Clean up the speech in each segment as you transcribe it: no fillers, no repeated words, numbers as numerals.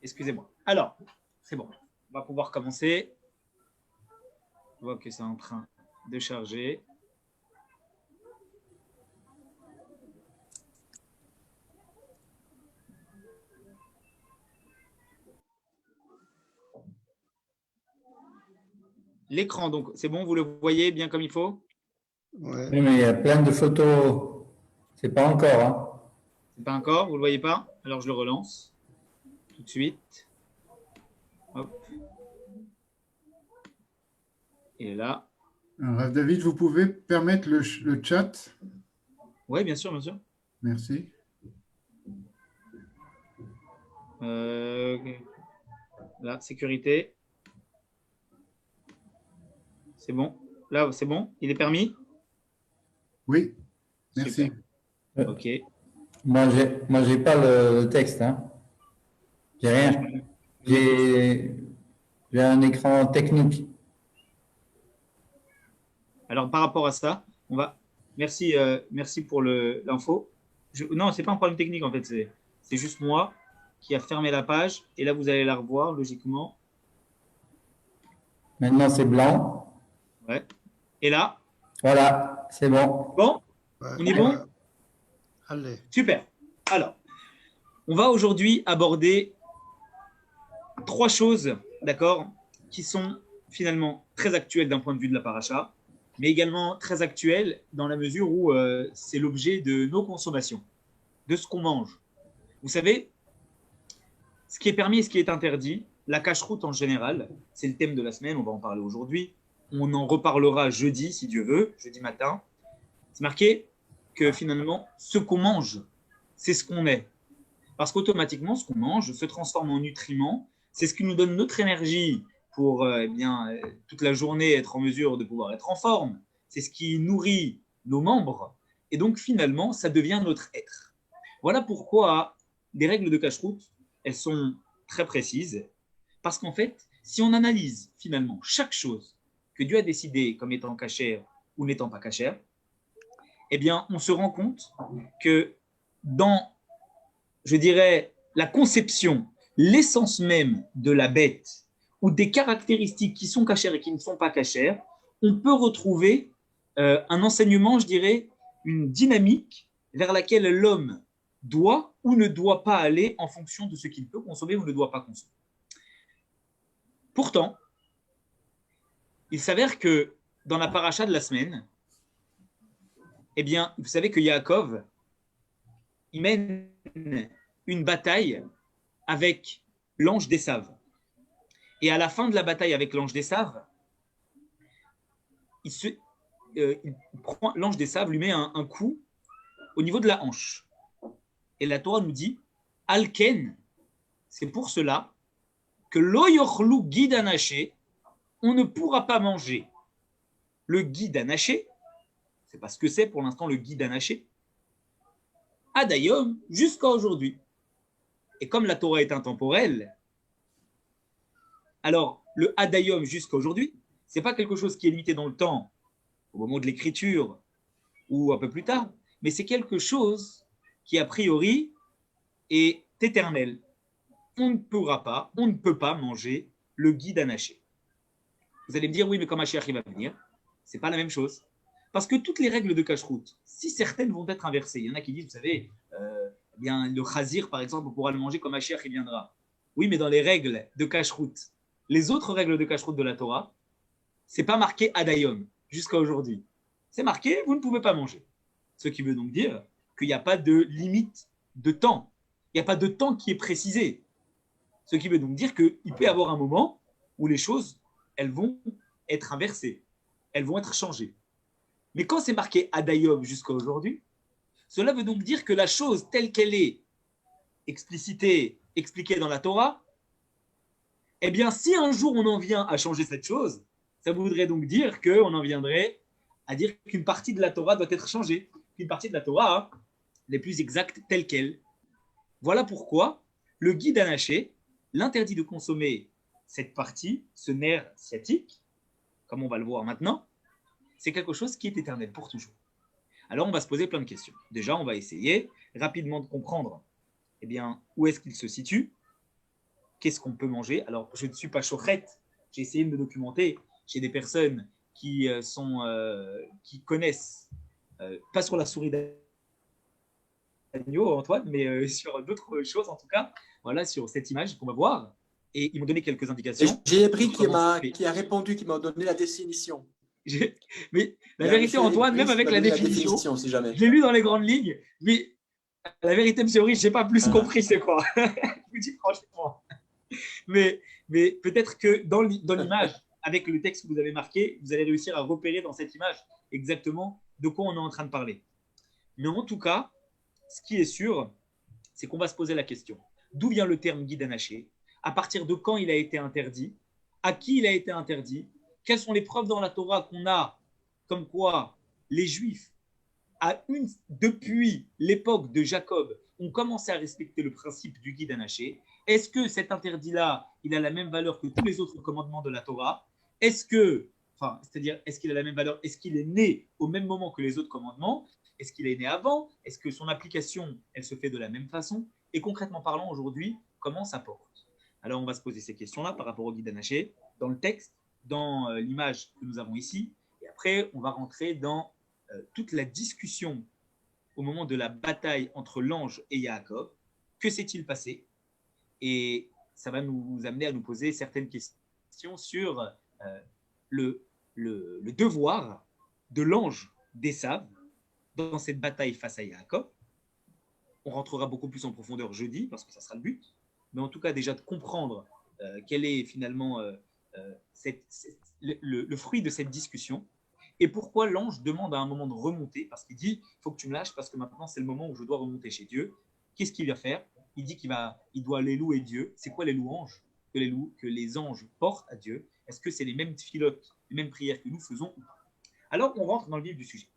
Excusez-moi. Alors, c'est bon. On va pouvoir commencer. Je vois que c'est en train de charger. L'écran, donc, c'est bon, vous le voyez bien comme il faut? Ouais. Oui, mais il y a plein de photos. C'est pas encore, hein. C'est pas encore, vous ne le voyez pas? Alors, je le relance tout de suite. Hop. Et là. Alors, David, vous pouvez permettre le chat? Oui, bien sûr, bien sûr. Merci. Là, sécurité. C'est bon. Là, c'est bon? Il est permis? Oui, merci. Super. OK. Moi, j'ai pas le texte, hein. J'ai rien. J'ai un écran technique. Alors, par rapport à ça, on va. Merci, merci pour l'info. Non, ce n'est pas un problème technique, en fait. C'est juste moi qui a fermé la page. Et là, vous allez la revoir, logiquement. Maintenant, c'est blanc. Ouais. Et là? Voilà, c'est bon. Bon? Ouais, On est bon? Allez. Super. Alors, on va aujourd'hui aborder 3 choses, d'accord, qui sont finalement très actuelles d'un point de vue de la paracha, mais également très actuelles dans la mesure où c'est l'objet de nos consommations, de ce qu'on mange. Vous savez, ce qui est permis et ce qui est interdit, la cache-route en général, c'est le thème de la semaine, on va en parler aujourd'hui. On en reparlera jeudi, si Dieu veut, jeudi matin. C'est marqué que finalement, ce qu'on mange, c'est ce qu'on est. Parce qu'automatiquement, ce qu'on mange se transforme en nutriments. C'est ce qui nous donne notre énergie pour toute la journée être en mesure de pouvoir être en forme. C'est ce qui nourrit nos membres. Et donc, finalement, ça devient notre être. Voilà pourquoi les règles de cache-route, elles sont très précises. Parce qu'en fait, si on analyse finalement chaque chose que Dieu a décidé comme étant cachère ou n'étant pas cachère, eh bien, on se rend compte que dans, je dirais, la conception, l'essence même de la bête ou des caractéristiques qui sont cachères et qui ne sont pas cachères, on peut retrouver un enseignement, je dirais, une dynamique vers laquelle l'homme doit ou ne doit pas aller en fonction de ce qu'il peut consommer ou ne doit pas consommer. Pourtant, il s'avère que dans la paracha de la semaine, eh bien, vous savez que Yaakov, il mène une bataille avec l'ange d'Esav. Et à la fin de la bataille avec l'ange d'Esav, l'ange d'Esav lui met un coup au niveau de la hanche. Et la Torah nous dit, Alken, c'est pour cela que lo yochlu guide anaché, on ne pourra pas manger le guide anaché, c'est pas ce que c'est pour l'instant le guide anaché, adayom jusqu'à aujourd'hui. Et comme la Torah est intemporelle, alors le adayom jusqu'à aujourd'hui, c'est pas quelque chose qui est limité dans le temps, au moment de l'écriture ou un peu plus tard, mais c'est quelque chose qui a priori est éternel. On ne peut pas manger le guide anaché. Vous allez me dire, oui, mais quand Mashiach va venir, c'est pas la même chose. Parce que toutes les règles de cache-route, si certaines vont être inversées, il y en a qui disent, vous savez, bien, le chazir, par exemple, on pourra le manger quand Mashiach viendra. Oui, mais dans les règles de cache-route, les autres règles de cache-route de la Torah, c'est pas marqué adayom, jusqu'à aujourd'hui. C'est marqué, vous ne pouvez pas manger. Ce qui veut donc dire qu'il n'y a pas de limite de temps. Il n'y a pas de temps qui est précisé. Ce qui veut donc dire qu'il peut y avoir un moment où les choses, elles vont être inversées. Elles vont être changées. Mais quand c'est marqué adayom jusqu'à aujourd'hui, cela veut donc dire que la chose telle qu'elle est explicitée, expliquée dans la Torah, eh bien, si un jour on en vient à changer cette chose, ça voudrait donc dire qu'on en viendrait à dire qu'une partie de la Torah doit être changée, qu'une partie de la Torah n'est plus exacte telle qu'elle. Voilà pourquoi le guide anaché l'interdit de consommer cette partie, ce nerf sciatique, comme on va le voir maintenant, c'est quelque chose qui est éternel pour toujours. Alors on va se poser plein de questions. Déjà, on va essayer rapidement de comprendre eh bien, où est-ce qu'il se situe. qu'est-ce qu'on peut manger. Alors, je ne suis pas chocrette, j'ai essayé de me documenter chez des personnes qui connaissent, pas sur la souris d'agneau, Antoine, mais sur d'autres choses en tout cas, voilà, sur cette image qu'on va voir. Et ils m'ont donné quelques Et indications. j'ai Ebri qui Autrement, a répondu, qui m'a donné la définition. mais la Il y a vérité, Michel Antoine, Ebri même qui avec m'a la donné définition, si jamais. je l'ai lu dans les grandes lignes, mais la vérité, monsieur Henry, je n'ai pas plus compris c'est quoi. Je vous dis franchement. Mais peut-être que dans l'image, avec le texte que vous avez marqué, vous allez réussir à repérer dans cette image exactement de quoi on est en train de parler. Mais en tout cas, ce qui est sûr, c'est qu'on va se poser la question. D'où vient le terme guide anaché? À partir de quand il a été interdit? À qui il a été interdit? Quelles sont les preuves dans la Torah qu'on a comme quoi les Juifs, depuis l'époque de Jacob, ont commencé à respecter le principe du guide anaché? Est-ce que cet interdit-là, il a la même valeur que tous les autres commandements de la Torah? C'est-à-dire, est-ce qu'il a la même valeur? Est-ce qu'il est né au même moment que les autres commandements? Est-ce qu'il est né avant? Est-ce que son application, elle se fait de la même façon? Et concrètement parlant, aujourd'hui, comment ça porte? Alors, on va se poser ces questions-là par rapport au guide anaché, dans le texte, dans l'image que nous avons ici. Et après, on va rentrer dans toute la discussion au moment de la bataille entre l'ange et Yaakov. Que s'est-il passé? Et ça va nous amener à nous poser certaines questions sur le devoir de l'ange d'Ésav dans cette bataille face à Yaakov. On rentrera beaucoup plus en profondeur jeudi, parce que ça sera le but. Mais en tout cas, déjà de comprendre quel est finalement le fruit de cette discussion. Et pourquoi l'ange demande à un moment de remonter? Parce qu'il dit, il faut que tu me lâches, parce que maintenant, c'est le moment où je dois remonter chez Dieu. Qu'est-ce qu'il va faire? Il dit qu'il doit aller louer Dieu. C'est quoi les louanges que les anges portent à Dieu? Est-ce que c'est les mêmes filotes, les mêmes prières que nous faisons? Alors, on rentre dans le vif du sujet.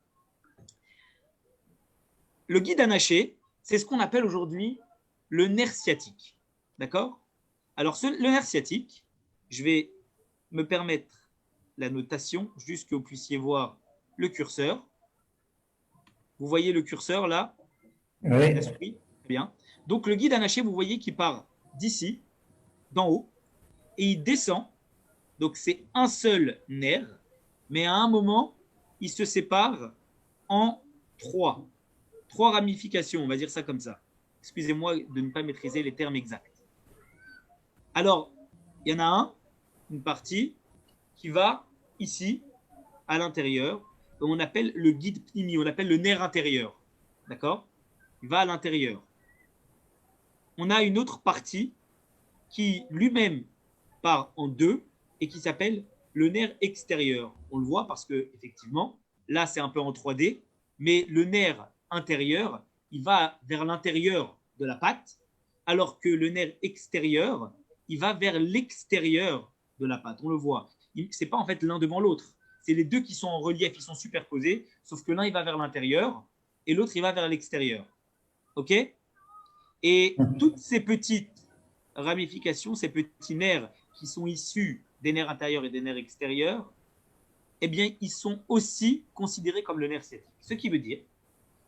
Le guide anaché, c'est ce qu'on appelle aujourd'hui le nerf sciatique. D'accord? Alors, le nerf sciatique, je vais me permettre la notation, juste que vous puissiez voir le curseur. Vous voyez le curseur là? Oui. La souris? Bien. Donc, le guide anaché, vous voyez qu'il part d'ici, d'en haut, et il descend. Donc, c'est un seul nerf, mais à un moment, il se sépare en trois ramifications, on va dire ça comme ça. Excusez-moi de ne pas maîtriser les termes exacts. Alors, il y en a une partie qui va ici, à l'intérieur, on appelle le guide pnimi, on appelle le nerf intérieur. D'accord? Il va à l'intérieur. On a une autre partie qui lui-même part en deux et qui s'appelle le nerf extérieur. On le voit parce que, effectivement, là, c'est un peu en 3D, mais le nerf intérieur, il va vers l'intérieur de la patte, alors que le nerf extérieur, il va vers l'extérieur de la patte. On le voit. Ce n'est pas en fait l'un devant l'autre. C'est les deux qui sont en relief, ils sont superposés, sauf que l'un, il va vers l'intérieur et l'autre, il va vers l'extérieur. OK? Et toutes ces petites ramifications, ces petits nerfs qui sont issus des nerfs intérieurs et des nerfs extérieurs, eh bien, ils sont aussi considérés comme le nerf sciatique. Ce qui veut dire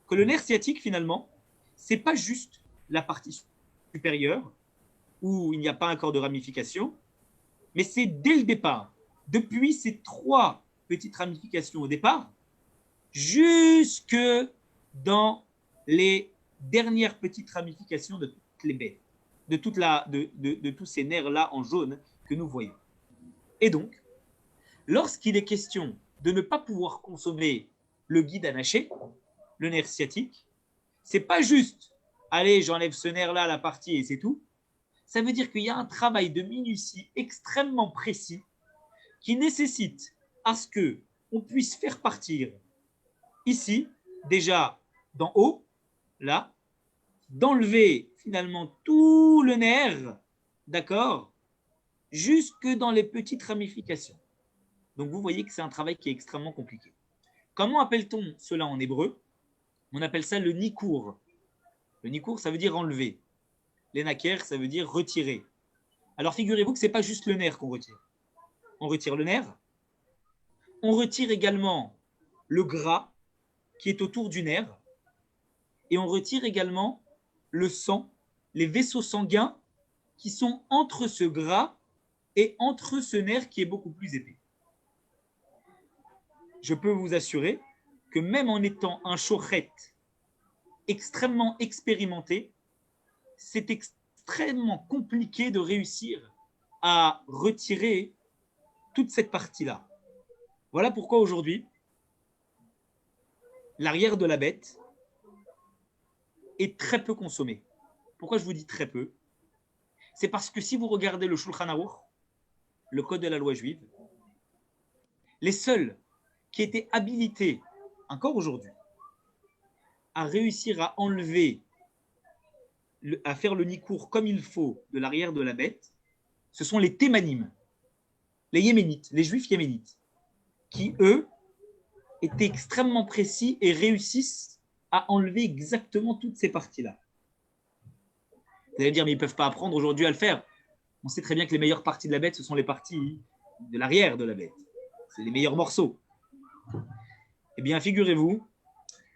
que le nerf sciatique, finalement, ce n'est pas juste la partie supérieure où il n'y a pas encore de ramification, mais c'est dès le départ, depuis ces trois petites ramifications au départ, jusque dans les dernières petites ramifications de toutes les baies, de tous ces nerfs-là en jaune que nous voyons. Et donc, lorsqu'il est question de ne pas pouvoir consommer le guide anaché, le nerf sciatique, c'est pas juste allez, j'enlève ce nerf-là, la partie et c'est tout. Ça veut dire qu'il y a un travail de minutie extrêmement précis qui nécessite à ce qu'on puisse faire partir ici, déjà d'en haut, là, d'enlever finalement tout le nerf, d'accord, jusque dans les petites ramifications. Donc vous voyez que c'est un travail qui est extrêmement compliqué. Comment appelle-t-on cela en hébreu? On appelle ça le nikour. Le nikour, ça veut dire enlever. L'énaker, ça veut dire retirer. Alors figurez-vous que ce n'est pas juste le nerf qu'on retire. On retire le nerf. On retire également le gras qui est autour du nerf. Et on retire également le sang, les vaisseaux sanguins qui sont entre ce gras et entre ce nerf qui est beaucoup plus épais. Je peux vous assurer que même en étant un shochet extrêmement expérimenté, c'est extrêmement compliqué de réussir à retirer toute cette partie-là. Voilà pourquoi aujourd'hui, l'arrière de la bête est très peu consommé. Pourquoi je vous dis très peu? C'est parce que si vous regardez le Shulchan Aruch, le code de la loi juive, les seuls qui étaient habilités, encore aujourd'hui, à réussir à enlever, à faire le nikour comme il faut de l'arrière de la bête, ce sont les Thémanim, les Yéménites, les Juifs yéménites, qui, eux, étaient extrêmement précis et réussissent à enlever exactement toutes ces parties-là. Vous allez dire, mais ils ne peuvent pas apprendre aujourd'hui à le faire. On sait très bien que les meilleures parties de la bête, ce sont les parties de l'arrière de la bête. C'est les meilleurs morceaux. Eh bien, figurez-vous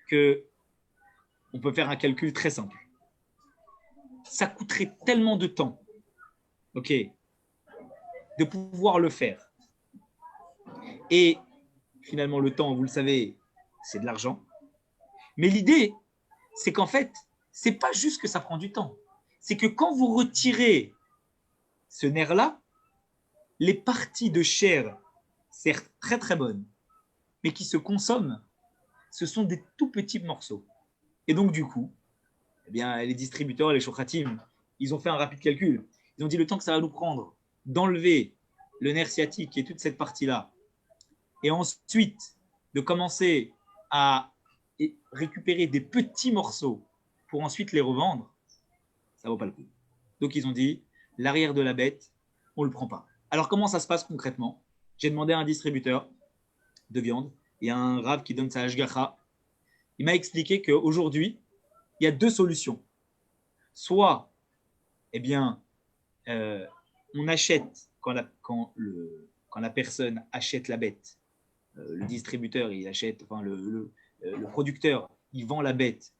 qu'on peut faire un calcul très simple. Ça coûterait tellement de temps, ok, de pouvoir le faire. Et finalement, le temps, vous le savez, c'est de l'argent. Mais l'idée, c'est qu'en fait, ce n'est pas juste que ça prend du temps. C'est que quand vous retirez ce nerf-là, les parties de chair, certes très très bonnes, mais qui se consomment, ce sont des tout petits morceaux. Et donc du coup, eh bien, les distributeurs, les shochatim, ils ont fait un rapide calcul. Ils ont dit le temps que ça va nous prendre d'enlever le nerf sciatique et toute cette partie-là, et ensuite de commencer à récupérer des petits morceaux pour ensuite les revendre, ça ne vaut pas le coup. Donc ils ont dit, l'arrière de la bête, on ne le prend pas. Alors comment ça se passe concrètement? J'ai demandé à un distributeur de viande, il y a un rave qui donne sa hashgacha. Il m'a expliqué qu'aujourd'hui, il y a deux solutions. Soit, eh bien, on achète, quand la personne achète la bête, le distributeur, il achète, enfin le producteur, il vend la bête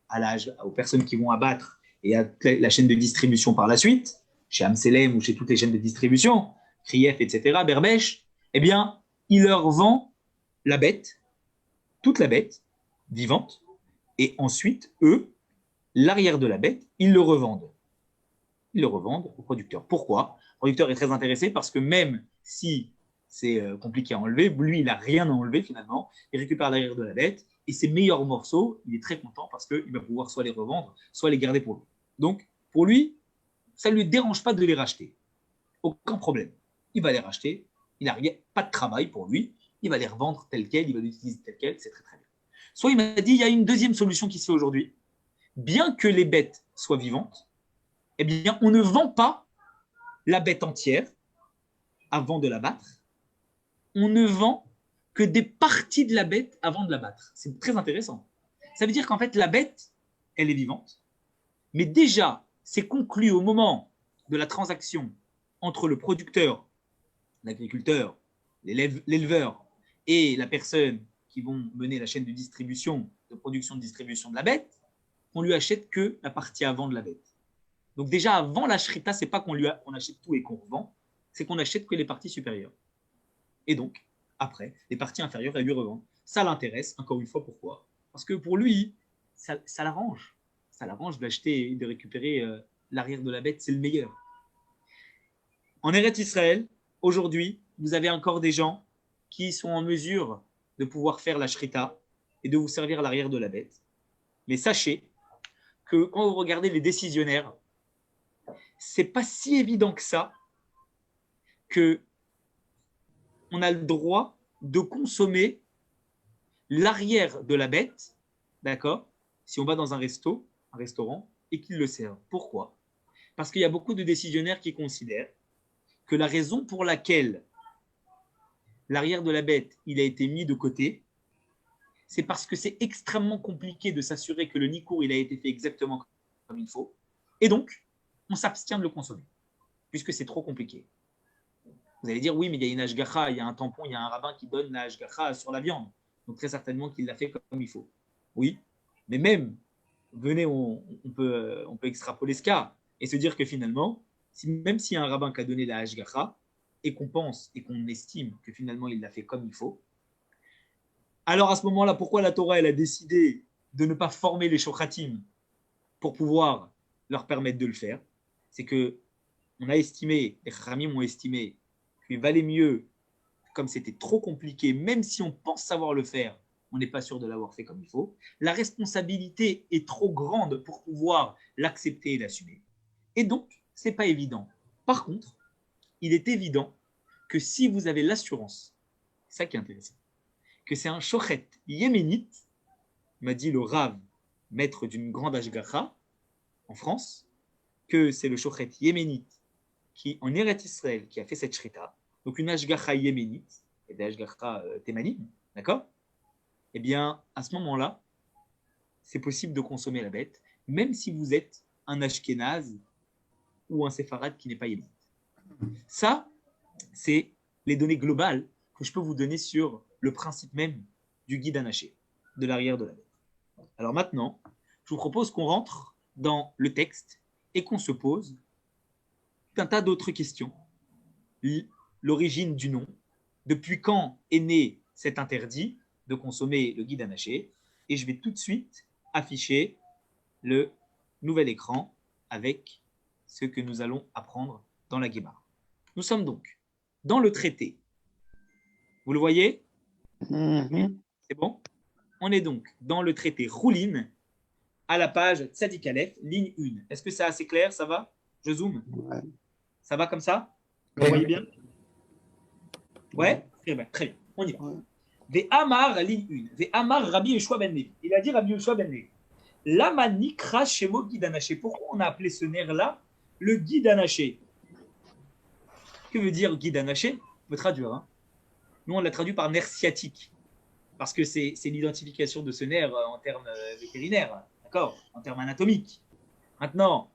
aux personnes qui vont abattre et à la chaîne de distribution par la suite, chez Amselem ou chez toutes les chaînes de distribution, Krief, etc., Berbèche, eh bien, il leur vend la bête, toute la bête, vivante, et ensuite, eux, l'arrière de la bête, ils le revendent. Ils le revendent au producteur. Pourquoi? Le producteur est très intéressé parce que même si c'est compliqué à enlever, lui, il n'a rien à enlever finalement, il récupère l'arrière de la bête, et ses meilleurs morceaux, il est très content parce qu'il va pouvoir soit les revendre, soit les garder pour lui. Donc, pour lui, ça ne lui dérange pas de les racheter. Aucun problème. Il va les racheter, il n'a pas de travail pour lui, il va les revendre tel quel, il va les utiliser tel quel, c'est très très bien. Soit il m'a dit, il y a une deuxième solution qui se fait aujourd'hui. Bien que les bêtes soient vivantes, eh bien, on ne vend pas la bête entière avant de la battre. On ne vend que des parties de la bête avant de la battre. C'est très intéressant. Ça veut dire qu'en fait, la bête, elle est vivante, mais déjà, c'est conclu au moment de la transaction entre le producteur, l'agriculteur, l'éleveur et la personne qui vont mener la chaîne de distribution, de production, de distribution de la bête, on lui achète que la partie avant de la bête. Donc déjà, avant la shrita, c'est pas qu'on achète tout et qu'on revend, c'est qu'on achète que les parties supérieures. Et donc, après, les parties inférieures, elle lui revend. Ça l'intéresse, encore une fois, pourquoi? Parce que pour lui, ça l'arrange. Ça l'arrange d'acheter et de récupérer l'arrière de la bête, c'est le meilleur. En Eretz Israël, aujourd'hui, vous avez encore des gens qui sont en mesure de pouvoir faire la shrita et de vous servir à l'arrière de la bête. Mais sachez que quand vous regardez les décisionnaires, c'est pas si évident que ça que on a le droit de consommer l'arrière de la bête, d'accord, si on va dans un restaurant, et qu'ils le servent. Pourquoi? Parce qu'il y a beaucoup de décisionnaires qui considèrent que la raison pour laquelle l'arrière de la bête, il a été mis de côté, c'est parce que c'est extrêmement compliqué de s'assurer que le nikour, il a été fait exactement comme il faut. Et donc, on s'abstient de le consommer, puisque c'est trop compliqué. Vous allez dire, oui, mais il y a une hashgacha, il y a un tampon, il y a un rabbin qui donne la hashgacha sur la viande. Donc très certainement qu'il l'a fait comme il faut. Oui, mais même, venez, on peut extrapoler ce cas et se dire que finalement, même s'il y a un rabbin qui a donné la hashgacha, et qu'on pense et qu'on estime que finalement il l'a fait comme il faut, alors à ce moment-là, pourquoi la Torah elle a décidé de ne pas former les shochatim pour pouvoir leur permettre de le faire? C'est que on a estimé, les Chachamim ont estimé qu'il valait mieux, comme c'était trop compliqué, même si on pense savoir le faire, on n'est pas sûr de l'avoir fait comme il faut. La responsabilité est trop grande pour pouvoir l'accepter et l'assumer. Et donc, ce n'est pas évident. Par contre, il est évident que si vous avez l'assurance, c'est ça qui est intéressant, que c'est un shochet yéménite, m'a dit le Rav, maître d'une grande ashgacha en France, que c'est le shochet yéménite qui, en Eretz Israël, qui a fait cette shrita, donc une ashgacha yéménite, et des ashgacha thémanim, d'accord? Eh bien, à ce moment-là, c'est possible de consommer la bête, même si vous êtes un ashkénaze ou un séfarade qui n'est pas yéménite. Ça, c'est les données globales que je peux vous donner sur le principe même du guide anaché, de l'arrière de la bête. Alors maintenant, je vous propose qu'on rentre dans le texte et qu'on se pose un tas d'autres questions. L'origine du nom, depuis quand est né cet interdit de consommer le guide anaché, et je vais tout de suite afficher le nouvel écran avec ce que nous allons apprendre dans la Guémara. Nous sommes donc dans le traité. Vous le voyez? C'est bon? On est donc dans le traité Choulin, à la page Tzadik Aleph, ligne 1. Est-ce que c'est assez clair? Ça va? Je zoome? Ouais. Ça va comme ça? Vous Oui. voyez bien? Ouais? Très bien, très bien. On y va. Ouais. Ve'amar, ligne 1. Ve'amar Rabbi Yeshua ben Levi. Il a dit Rabbi Yeshua ben Levi. Lama nikra shemo guide anaché. Pourquoi on a appelé ce nerf-là le guide anaché? Que veut dire guide anaché? On peut traduire. Hein. Nous, on l'a traduit par nerf sciatique. Parce que c'est l'identification de ce nerf en termes vétérinaires, d'accord, en termes anatomiques. Maintenant,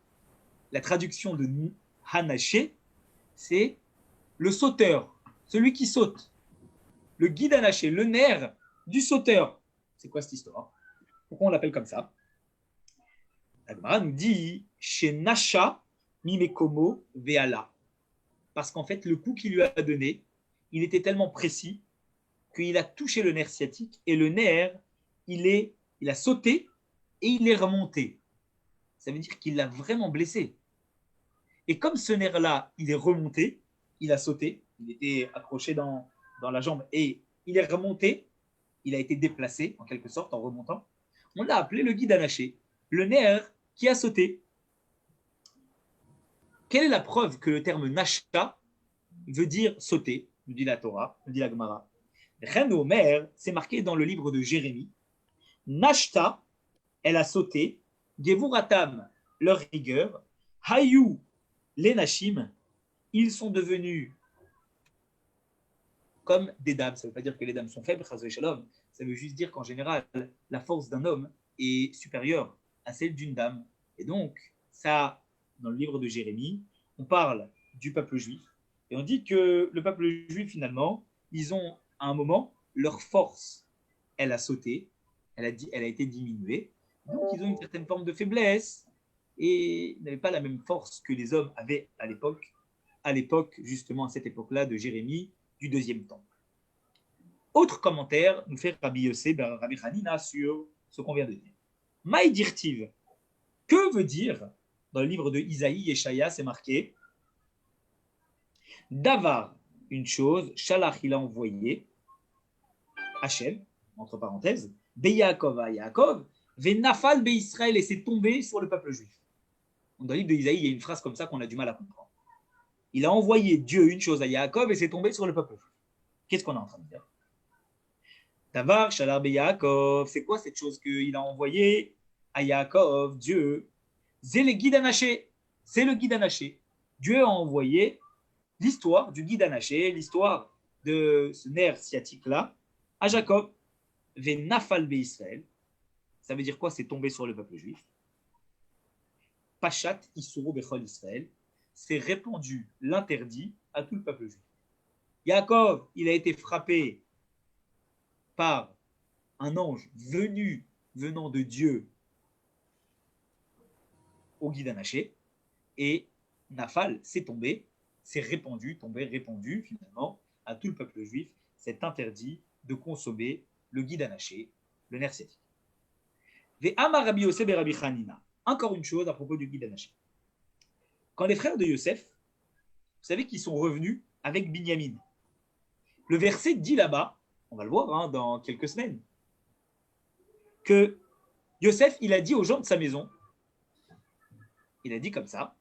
la traduction de hanaché, c'est le sauteur, celui qui saute. Le guide anaché, le nerf du sauteur. C'est quoi cette histoire? Pourquoi on l'appelle comme ça? La Gemara nous dit chez Nasha Mimekomo Veala. Parce qu'en fait, le coup qu'il lui a donné, il était tellement précis qu'il a touché le nerf sciatique et le nerf, il a sauté et il est remonté. Ça veut dire qu'il l'a vraiment blessé. Et comme ce nerf-là, il est remonté, il a sauté, il était accroché dans la jambe et il est remonté, il a été déplacé en quelque sorte en remontant, on l'a appelé le guide anaché, le nerf qui a sauté. Quelle est la preuve que le terme nasha veut dire sauter, nous dit la Torah, nous dit la Gemara? Reine Omer, c'est marqué dans le livre de Jérémie. Nashta, elle a sauté. Gevuratam, leur rigueur. Hayu, les Nashim, ils sont devenus comme des dames. Ça ne veut pas dire que les dames sont faibles, ça veut juste dire qu'en général, la force d'un homme est supérieure à celle d'une dame. Et donc, ça, dans le livre de Jérémie, on parle du peuple juif. Et on dit que le peuple juif, finalement, ils ont à un moment, leur force, elle a sauté, elle a été diminuée. Donc, ils ont une certaine forme de faiblesse et n'avaient pas la même force que les hommes avaient à l'époque, justement, à cette époque-là de Jérémie, du deuxième temple. Autre commentaire nous fait Rabbi Yossé, Rabbi Hanina sur ce qu'on vient de dire. Maïdirtiv, que veut dire, dans le livre de Isaïe, Yeshaya, c'est marqué Davar, une chose, Shalach, il a envoyé, Hachem, entre parenthèses, Be Yaakov à Yaakov, Ve Nafal Be Israël, et c'est tombé sur le peuple juif. Dans le livre de Isaïe, il y a une phrase comme ça qu'on a du mal à comprendre. Il a envoyé Dieu une chose à Yaakov et c'est tombé sur le peuple juif. Qu'est-ce qu'on est en train de dire? Davar, Shalar Be Yaakov, c'est quoi cette chose qu'il a envoyée à Yaakov, Dieu? C'est le guide anaché. C'est le guide anaché. Dieu a envoyé l'histoire du guide anaché, l'histoire de ce nerf sciatique-là, à Jacob, Ve Nafal Be Israël. Ça veut dire quoi? C'est tombé sur le peuple juif. Pachat Isuru Bechol Israël. C'est répandu l'interdit à tout le peuple juif. Jacob, il a été frappé par un ange venant de Dieu au guide anaché, et Nafal, c'est tombé, c'est répandu, tombé, répandu finalement à tout le peuple juif, c'est interdit de consommer le guide anaché, le nerf sciatique. Ve'amar Rabbi Yosef et Rabbi Hanina. Encore une chose à propos du guide anaché. Quand les frères de Yosef, vous savez qu'ils sont revenus avec Binyamin. Le verset dit là-bas, on va le voir dans quelques semaines, que Yosef, il a dit aux gens de sa maison, il a dit comme ça,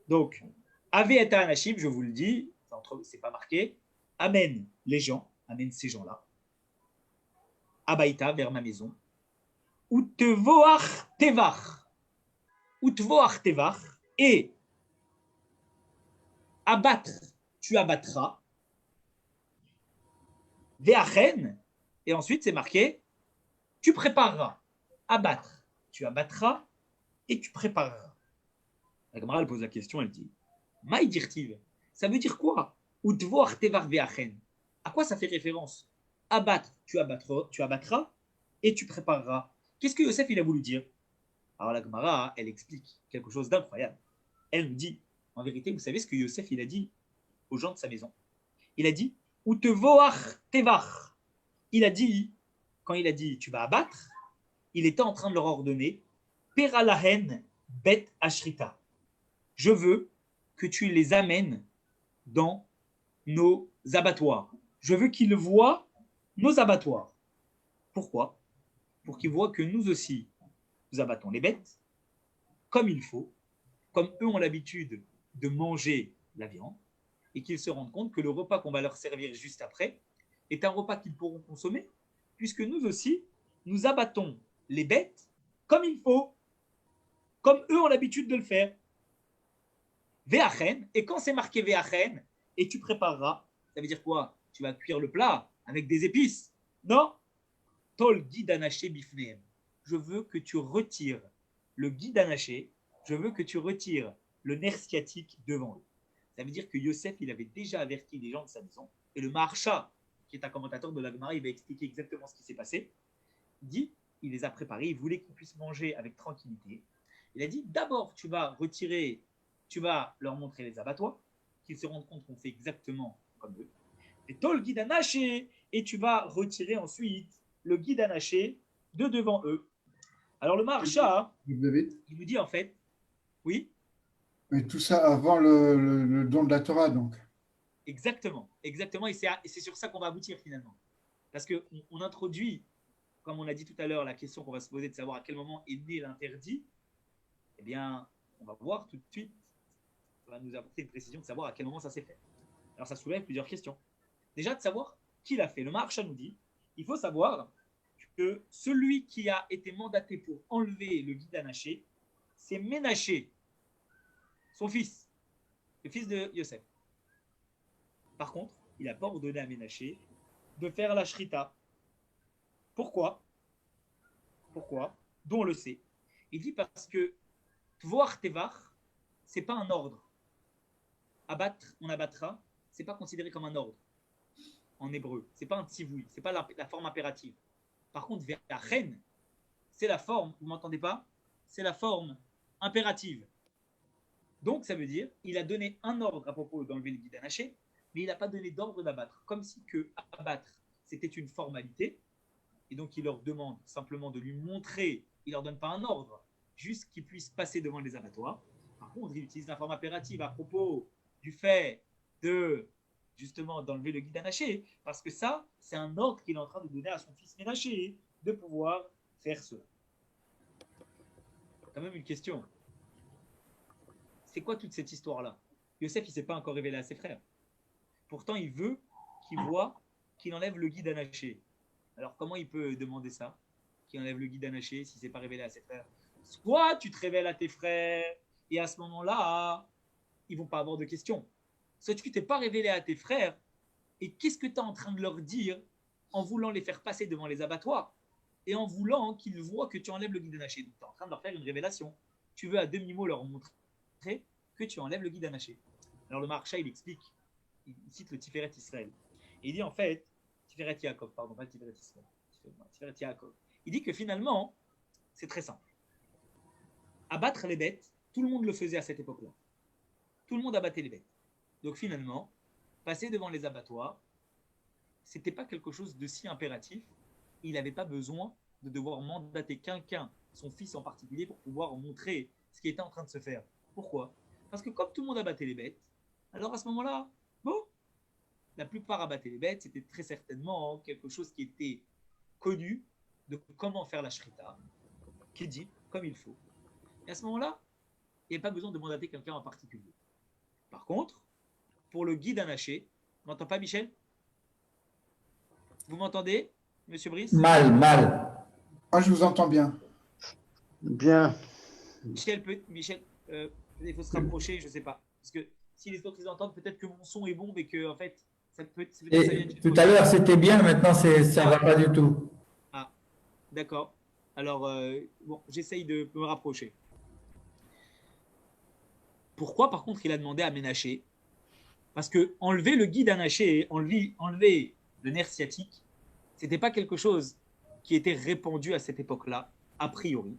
donc, Ave et Anashim, je vous le dis, c'est pas marqué, amène les gens, amène ces gens-là, Abaïta, vers ma maison, Utvoach Tevach, et abattre, tu abattras, Veachen, et ensuite c'est marqué, tu prépareras, abattre, tu abattras, et tu prépareras. La Gemara, elle pose la question, elle dit Maï dirtiv, ça veut dire quoi? Utvoach tevar veachen. À quoi ça fait référence? Abattre, tu abattras et tu prépareras. Qu'est-ce que Yosef il a voulu dire? Alors la Gemara, elle explique quelque chose d'incroyable. Elle nous dit, en vérité, vous savez ce que Yosef il a dit aux gens de sa maison? Il a dit Utvoach tevar. Il a dit, quand il a dit tu vas abattre, il était en train de leur ordonner Peralahen bet ashrita. Je veux que tu les amènes dans nos abattoirs. Je veux qu'ils voient nos abattoirs. Pourquoi? Pour qu'ils voient que nous aussi, nous abattons les bêtes comme il faut, comme eux ont l'habitude de manger la viande, et qu'ils se rendent compte que le repas qu'on va leur servir juste après est un repas qu'ils pourront consommer, puisque nous aussi, nous abattons les bêtes comme il faut, comme eux ont l'habitude de le faire. Veachen, et quand c'est marqué Veachen, et tu prépareras, ça veut dire quoi? Tu vas cuire le plat avec des épices? Non. Tol guide anaché bifneem. Je veux que tu retires le guide anaché, je veux que tu retires le nerf sciatique devant eux. Ça veut dire que Yosef, il avait déjà averti les gens de sa maison, et le Maharsha, qui est un commentateur de la Gemara, il va expliquer exactement ce qui s'est passé, dit, il les a préparés, il voulait qu'ils puissent manger avec tranquillité. Il a dit, d'abord, tu vas leur montrer les abattoirs, qu'ils se rendent compte qu'on fait exactement comme eux. Et toi, le guide anaché, et tu vas retirer ensuite le guide anaché de devant eux. Alors le Maharsha, il nous dit en fait, oui. Mais tout ça avant le don de la Torah, donc. Exactement, et c'est sur ça qu'on va aboutir finalement. Parce qu'on introduit, comme on a dit tout à l'heure, la question qu'on va se poser de savoir à quel moment est né l'interdit. Eh bien, on va voir tout de suite, ça va nous apporter une précision de savoir à quel moment ça s'est fait. Alors ça soulève plusieurs questions. Déjà de savoir qui l'a fait. Le Maharsha nous dit, il faut savoir que celui qui a été mandaté pour enlever le guide anaché, c'est Ménaché, son fils, le fils de Yosef. Par contre, il n'a pas ordonné à Ménaché de faire la shrita. Pourquoi? D'où on le sait. Il dit parce que Tvoar Tevar, ce n'est pas un ordre. Abattre, on abattra, ce n'est pas considéré comme un ordre en hébreu. Ce n'est pas un tzivui, ce n'est pas la forme impérative. Par contre, Ve'achen, c'est la forme, vous ne m'entendez pas? C'est la forme impérative. Donc, ça veut dire il a donné un ordre à propos d'enlever le guide anaché, mais il n'a pas donné d'ordre d'abattre. Comme si que abattre, c'était une formalité, et donc il leur demande simplement de lui montrer, il ne leur donne pas un ordre, juste qu'ils puissent passer devant les abattoirs. Par contre, il utilise la forme impérative à propos du fait de, justement, d'enlever le guide anaché, parce que ça, c'est un ordre qu'il est en train de donner à son fils Ménaché, de pouvoir faire cela. Quand même une question. C'est quoi toute cette histoire-là? Yosef, il ne s'est pas encore révélé à ses frères. Pourtant, il veut qu'il voit qu'il enlève le guide anaché. Alors, comment il peut demander ça? Qu'il enlève le guide anaché s'il ne s'est pas révélé à ses frères? Soit tu te révèles à tes frères, et à ce moment-là, ils ne vont pas avoir de questions. Soit tu ne t'es pas révélé à tes frères, et qu'est-ce que tu es en train de leur dire en voulant les faire passer devant les abattoirs et en voulant qu'ils voient que tu enlèves le guide anaché? Donc, tu es en train de leur faire une révélation. Tu veux à demi-mot leur montrer que tu enlèves le guide anaché. Alors, le Maharsha, il explique, il cite le Tiferet Israël. Et il dit en fait, Tiferet Yaakov, pardon, pas Tiferet Israël, Tiferet Yaakov. Il dit que finalement, c'est très simple. Abattre les bêtes, Tout le monde le faisait à cette époque-là. Tout le monde abattait les bêtes. Donc finalement, passer devant les abattoirs, ce n'était pas quelque chose de si impératif. Il n'avait pas besoin de devoir mandater quelqu'un, son fils en particulier, pour pouvoir montrer ce qui était en train de se faire. Pourquoi? Parce que comme tout le monde abattait les bêtes, alors à ce moment-là, bon, la plupart abattaient les bêtes, c'était très certainement quelque chose qui était connu de comment faire la shrita, qui dit comme il faut. Et à ce moment-là, il n'y a pas besoin de mandater quelqu'un en particulier. Par contre, pour le guide anaché, on n'entend pas Michel? Vous m'entendez, Monsieur Brice? Mal, mal. Moi, je vous entends bien. Bien. Michel, il faut se rapprocher, je ne sais pas. Parce que si les autres les entendent, peut-être que mon son est bon, mais que en fait, ça peut être. Et tout à l'heure, c'était bien, maintenant, ça ne va pas du tout. Ah, d'accord. Alors, bon, j'essaye de me rapprocher. Pourquoi, par contre, il a demandé à Ménaché? Parce que enlever le guide anaché, enlever le nerf sciatique, ce n'était pas quelque chose qui était répandu à cette époque-là, a priori.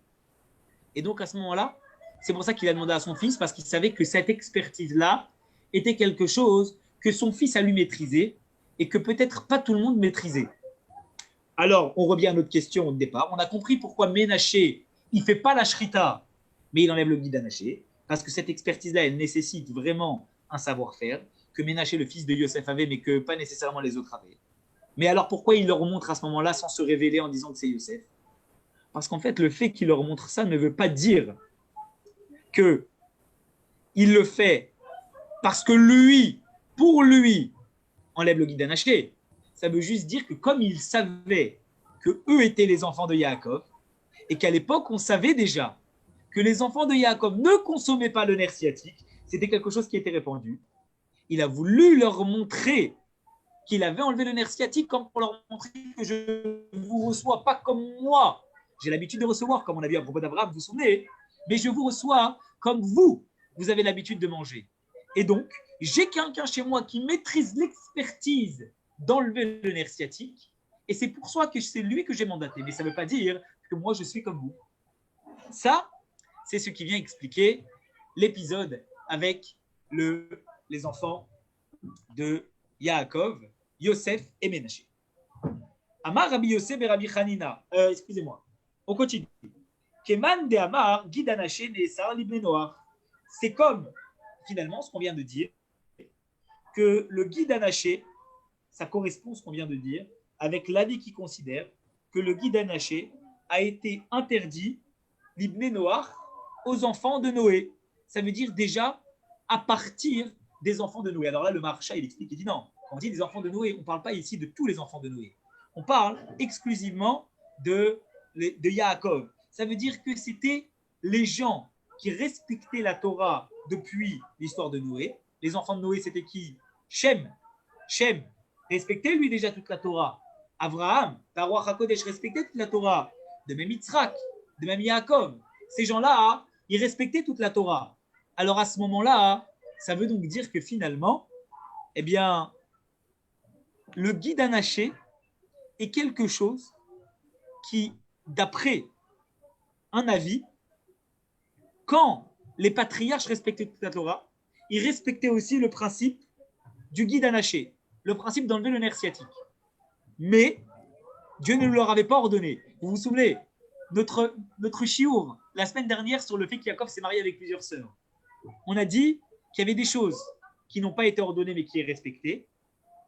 Et donc, à ce moment-là, c'est pour ça qu'il a demandé à son fils, parce qu'il savait que cette expertise-là était quelque chose que son fils a lui maîtrisé et que peut-être pas tout le monde maîtrisait. Alors, on revient à notre question au départ. On a compris pourquoi Ménaché, il ne fait pas la shrita, mais il enlève le guide anaché, parce que cette expertise-là, elle nécessite vraiment un savoir-faire que Ménaché, le fils de Yosef, avait, mais que pas nécessairement les autres avaient. Mais alors, pourquoi il leur montre à ce moment-là sans se révéler en disant que c'est Yosef? Parce qu'en fait, le fait qu'il leur montre ça ne veut pas dire qu'il le fait parce que lui, pour lui, enlève le guide anaché. Ça veut juste dire que comme il savait que eux étaient les enfants de Yaakov, et qu'à l'époque, on savait déjà que les enfants de Yaakov ne consommaient pas le nerf sciatique, c'était quelque chose qui était répandu. Il a voulu leur montrer qu'il avait enlevé le nerf sciatique comme pour leur montrer que je ne vous reçois pas comme moi. J'ai l'habitude de recevoir, comme on a vu à propos d'Abraham, vous vous souvenez, mais je vous reçois comme vous avez l'habitude de manger. Et donc, j'ai quelqu'un chez moi qui maîtrise l'expertise d'enlever le nerf sciatique, et c'est pour ça que c'est lui que j'ai mandaté. Mais ça ne veut pas dire que moi, je suis comme vous. Ça, c'est ce qui vient expliquer l'épisode avec les enfants de Yaakov, Yosef et Ménaché. Amar Rabbi Yosef et Rabbi Hanina. Excusez-moi. On continue. Keman de Amar, Guide Anaché, Neessar, Libné Noir. C'est comme, finalement, ce qu'on vient de dire, que le guide anaché, ça correspond à ce qu'on vient de dire, avec l'avis qui considère que le guide anaché a été interdit, l'Ibné Noach, aux enfants de Noé. Ça veut dire déjà à partir des enfants de Noé. Alors là, le Maharsha, il explique, il dit non, quand on dit des enfants de Noé, on ne parle pas ici de tous les enfants de Noé. On parle exclusivement de Yaakov. Ça veut dire que c'était les gens qui respectaient la Torah depuis l'histoire de Noé. Les enfants de Noé, c'était qui? Shem, respectait lui déjà toute la Torah. Abraham, Tarouach HaKodesh, respectait toute la Torah. De même Yitzhak, de même Yaakov. Ces gens-là, ils respectaient toute la Torah. Alors à ce moment-là, ça veut donc dire que finalement, eh bien, le guide anaché est quelque chose qui, d'après un avis, quand les patriarches respectaient toute la Torah, ils respectaient aussi le principe du guide anaché, le principe d'enlever le nerf sciatique. Mais Dieu ne leur avait pas ordonné. Vous vous souvenez, notre chiour, la semaine dernière, sur le fait qu'Yaakov s'est marié avec plusieurs sœurs, on a dit qu'il y avait des choses qui n'ont pas été ordonnées mais qui est respectées.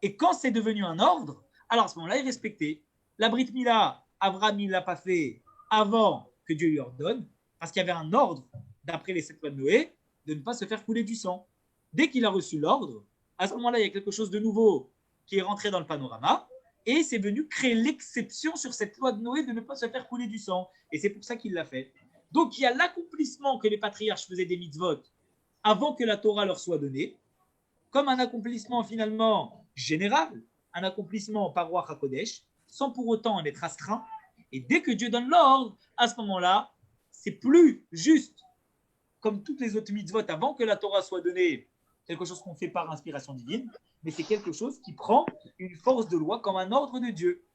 Et quand c'est devenu un ordre, alors à ce moment-là, il est respecté. La Brit Mila, Abraham ne l'a pas fait avant que Dieu lui ordonne, parce qu'il y avait un ordre, d'après les 7 lois de Noé, de ne pas se faire couler du sang. Dès qu'il a reçu l'ordre, à ce moment-là, il y a quelque chose de nouveau qui est rentré dans le panorama, et c'est venu créer l'exception sur cette loi de Noé de ne pas se faire couler du sang. Et c'est pour ça qu'il l'a fait. Donc il y a l'accomplissement que les patriarches faisaient des mitzvot avant que la Torah leur soit donnée, comme un accomplissement finalement général, un accomplissement par Ruach HaKodesh, sans pour autant en être astreint. Et dès que Dieu donne l'ordre, à ce moment-là, c'est plus juste, comme toutes les autres mitzvot, avant que la Torah soit donnée, quelque chose qu'on fait par inspiration divine, mais c'est quelque chose qui prend une force de loi comme un ordre de Dieu.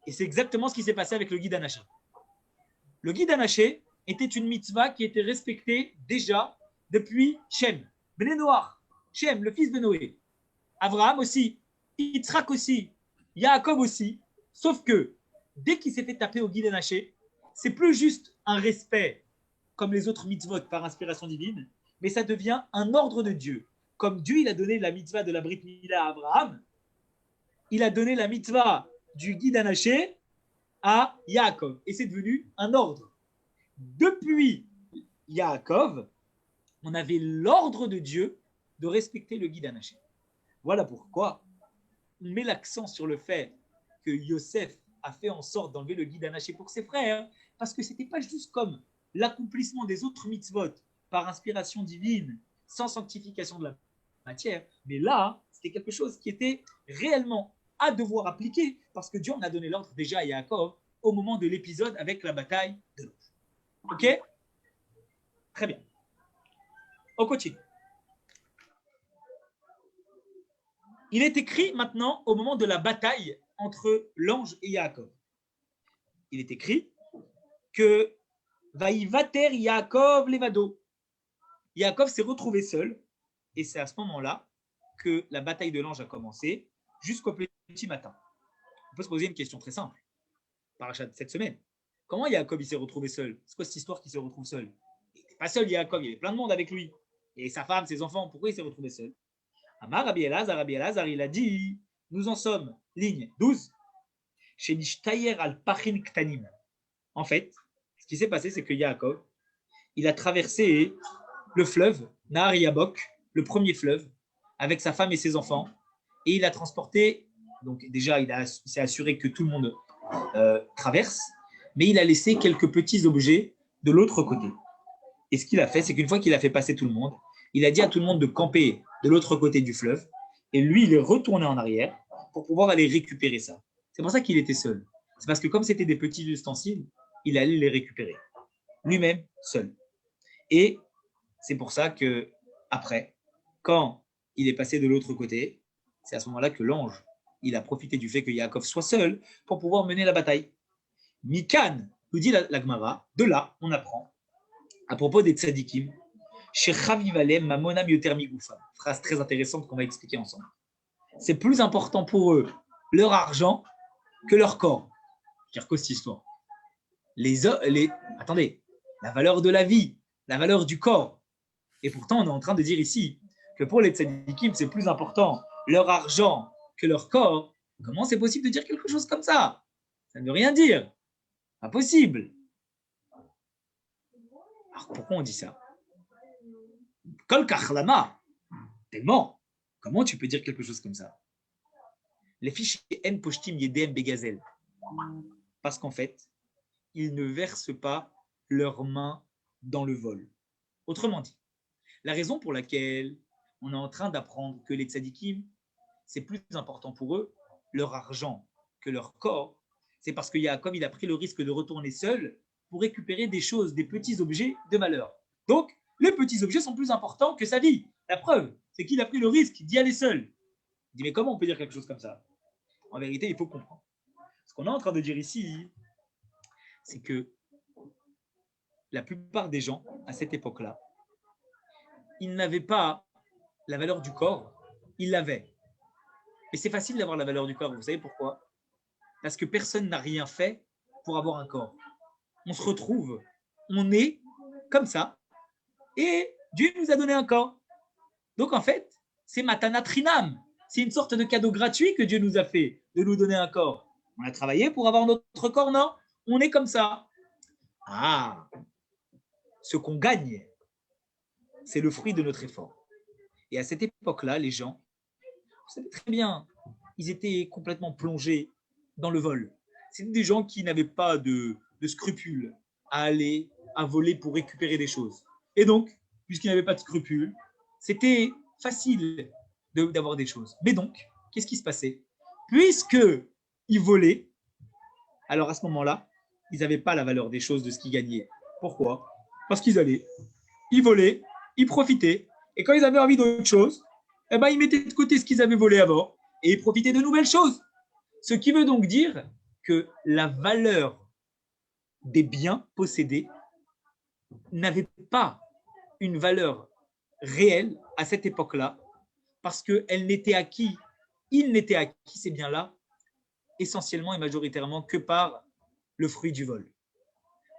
Et c'est exactement ce qui s'est passé avec le guide anaché. Le guide anaché, était une mitzvah qui était respectée déjà depuis Shem, Bnei Noach, Shem, le fils de Noé. Abraham aussi, Yitzhak aussi, Yaakov aussi. Sauf que dès qu'il s'est fait taper au guide naché, c'est plus juste un respect comme les autres mitzvot par inspiration divine, mais ça devient un ordre de Dieu. Comme Dieu, il a donné la mitzvah de la Brit Mila à Abraham, il a donné la mitzvah du guide naché à Yaakov. Et c'est devenu un ordre. Depuis Yaakov, on avait l'ordre de Dieu de respecter le guide anaché. Voilà pourquoi on met l'accent sur le fait que Yosef a fait en sorte d'enlever le guide anaché pour ses frères, parce que ce n'était pas juste comme l'accomplissement des autres mitzvot par inspiration divine, sans sanctification de la matière, mais là, c'était quelque chose qui était réellement à devoir appliquer, parce que Dieu en a donné l'ordre déjà à Yaakov au moment de l'épisode avec la bataille de l'ange. Ok? Très bien. On continue. Il est écrit maintenant au moment de la bataille entre l'ange et Yaakov. Il est écrit que Vaïvater Yaakov levado. Yaakov s'est retrouvé seul, et c'est à ce moment-là que la bataille de l'ange a commencé jusqu'au petit matin. On peut se poser une question très simple. Parachat de cette semaine. Comment Yaakov il s'est retrouvé seul? C'est quoi cette histoire qu'il se retrouve seul? Il n'était pas seul, Yaakov, il y avait plein de monde avec lui. Et sa femme, ses enfants, pourquoi il s'est retrouvé seul? Amar Rabbi Elazar, il a dit, nous en sommes, ligne 12, chez Nishtayer al-Pachin Ktanim. En fait, ce qui s'est passé, c'est que Yaakov, il a traversé le fleuve, Nahar Yabok, le premier fleuve, avec sa femme et ses enfants, et il a transporté, donc déjà, il s'est assuré que tout le monde traverse, mais il a laissé quelques petits objets de l'autre côté. Et ce qu'il a fait, c'est qu'une fois qu'il a fait passer tout le monde, il a dit à tout le monde de camper de l'autre côté du fleuve, et lui, il est retourné en arrière pour pouvoir aller récupérer ça. C'est pour ça qu'il était seul. C'est parce que comme c'était des petits ustensiles, il allait les récupérer. Lui-même, seul. Et c'est pour ça que après, quand il est passé de l'autre côté, c'est à ce moment-là que l'ange, il a profité du fait que Yaakov soit seul pour pouvoir mener la bataille. Mikan, nous dit la Gemara, de là, on apprend, à propos des tzadikim, chez Chavivalem, Mamonam Yotermi Goufa. Phrase très intéressante qu'on va expliquer ensemble. C'est plus important pour eux leur argent que leur corps. C'est-à-dire quoi cette histoire? Attendez, la valeur de la vie, la valeur du corps. Et pourtant, on est en train de dire ici que pour les tzadikim, c'est plus important leur argent que leur corps. Comment c'est possible de dire quelque chose comme ça? Ça ne veut rien dire. Pas possible. Alors pourquoi on dit ça? Kol kachlama. Tellement. Comment tu peux dire quelque chose comme ça? Les fichiers en poshtim yedem begazel. Parce qu'en fait, ils ne versent pas leurs mains dans le vol. Autrement dit, la raison pour laquelle on est en train d'apprendre que les tzadikim, c'est plus important pour eux leur argent que leur corps, c'est parce que Yaakov, il a pris le risque de retourner seul pour récupérer des choses, des petits objets de malheur. Donc, les petits objets sont plus importants que sa vie. La preuve, c'est qu'il a pris le risque d'y aller seul. Il dit, mais comment on peut dire quelque chose comme ça? En vérité, il faut comprendre. Ce qu'on est en train de dire ici, c'est que la plupart des gens, à cette époque-là, ils n'avaient pas la valeur du corps, ils l'avaient. Et c'est facile d'avoir la valeur du corps, vous savez pourquoi? Parce que personne n'a rien fait pour avoir un corps. On se retrouve, on est comme ça, et Dieu nous a donné un corps. Donc en fait, c'est Matana Trinam. C'est une sorte de cadeau gratuit que Dieu nous a fait, de nous donner un corps. On a travaillé pour avoir notre corps, non? On est comme ça. Ah, ce qu'on gagne, c'est le fruit de notre effort. Et à cette époque-là, les gens, vous savez très bien, ils étaient complètement plongés dans le vol. C'était des gens qui n'avaient pas de scrupules à aller, à voler pour récupérer des choses. Et donc, puisqu'ils n'avaient pas de scrupules, c'était facile d'avoir des choses. Mais donc, qu'est-ce qui se passait? Puisqu'ils volaient, alors à ce moment-là, ils n'avaient pas la valeur des choses, de ce qu'ils gagnaient. Pourquoi? Parce qu'ils allaient, ils volaient, ils profitaient, et quand ils avaient envie d'autre chose, eh ben, ils mettaient de côté ce qu'ils avaient volé avant, et ils profitaient de nouvelles choses. Ce qui veut donc dire que la valeur des biens possédés n'avait pas une valeur réelle à cette époque-là, parce qu'elle n'était acquis, il n'était acquis ces biens-là, essentiellement et majoritairement que par le fruit du vol.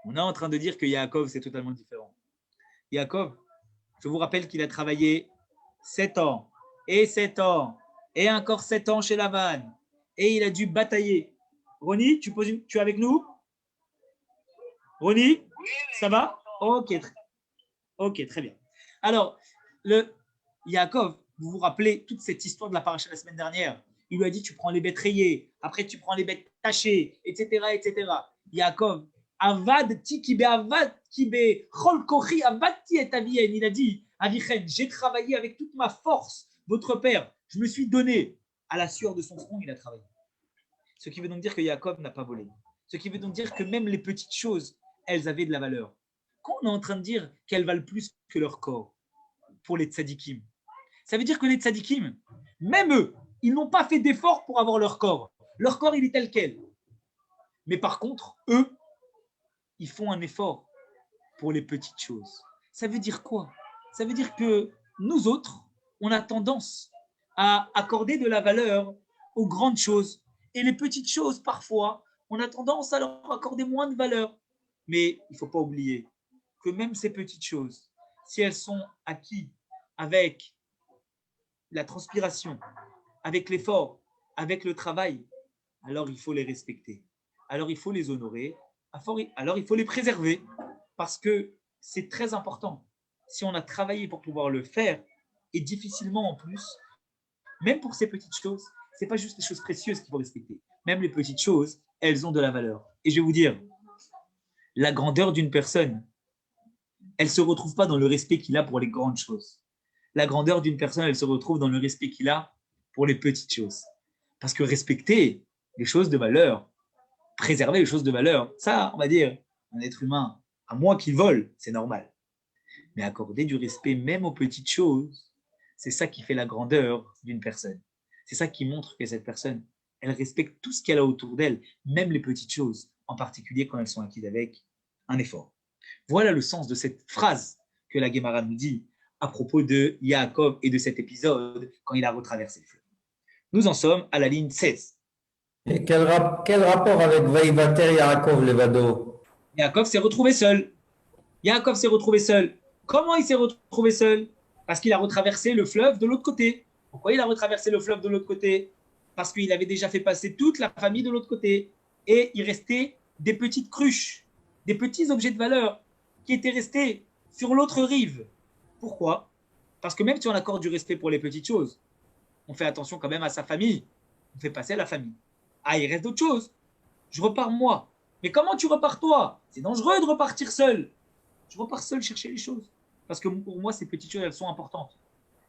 On est en train de dire que Yaakov, c'est totalement différent. Yaakov, je vous rappelle qu'il a travaillé 7 ans, et 7 ans, et encore 7 ans chez Lavan, et il a dû batailler. Ronnie, tu es avec nous? Ronnie, ça va? Ok, très bien. Alors, le Yaakov, vous vous rappelez toute cette histoire de la paracha la semaine dernière? Il lui a dit, tu prends les bêtes rayées, après tu prends les bêtes tachées, etc., etc. Yaakov, avad tikibe, avad kibe, chol kochi, avad ti et avien. Il a dit, Avichen, j'ai travaillé avec toute ma force, votre père, je me suis donné. À la sueur de son front, il a travaillé. Ce qui veut donc dire que Yaakov n'a pas volé. Ce qui veut donc dire que même les petites choses, elles avaient de la valeur. Quand on est en train de dire qu'elles valent plus que leur corps pour les tzadikim, ça veut dire que les tzadikim, même eux, ils n'ont pas fait d'effort pour avoir leur corps. Leur corps, il est tel quel. Mais par contre, eux, ils font un effort pour les petites choses. Ça veut dire quoi? Ça veut dire que nous autres, on a tendance à accorder de la valeur aux grandes choses. Et les petites choses, parfois, on a tendance à leur accorder moins de valeur. Mais il ne faut pas oublier que même ces petites choses, si elles sont acquises avec la transpiration, avec l'effort, avec le travail, alors il faut les respecter. Alors il faut les honorer. Alors il faut les préserver parce que c'est très important. Si on a travaillé pour pouvoir le faire, et difficilement en plus, même pour ces petites choses, ce n'est pas juste les choses précieuses qu'il faut respecter. Même les petites choses, elles ont de la valeur. Et je vais vous dire, la grandeur d'une personne, elle ne se retrouve pas dans le respect qu'il a pour les grandes choses. La grandeur d'une personne, elle se retrouve dans le respect qu'il a pour les petites choses. Parce que respecter les choses de valeur, préserver les choses de valeur, ça, on va dire, un être humain, à moins qu'il vole, c'est normal. Mais accorder du respect même aux petites choses, c'est ça qui fait la grandeur d'une personne. C'est ça qui montre que cette personne, elle respecte tout ce qu'elle a autour d'elle, même les petites choses, en particulier quand elles sont acquises avec un effort. Voilà le sens de cette phrase que la Guémara nous dit à propos de Yaakov et de cet épisode quand il a retraversé le fleuve. Nous en sommes à la ligne 16. Et quel rapport avec Vaïvater Yaakov Levado? Yaakov s'est retrouvé seul. Yaakov s'est retrouvé seul. Comment il s'est retrouvé seul? Parce qu'il a retraversé le fleuve de l'autre côté. Pourquoi il a retraversé le fleuve de l'autre côté? Parce qu'il avait déjà fait passer toute la famille de l'autre côté. Et il restait des petites cruches, des petits objets de valeur qui étaient restés sur l'autre rive. Pourquoi? Parce que même si on accorde du respect pour les petites choses, on fait attention quand même à sa famille. On fait passer à la famille. Ah, il reste d'autres choses. Je repars moi. Mais comment tu repars toi? C'est dangereux de repartir seul. Je repars seul chercher les choses. Parce que pour moi, ces petites choses, elles sont importantes.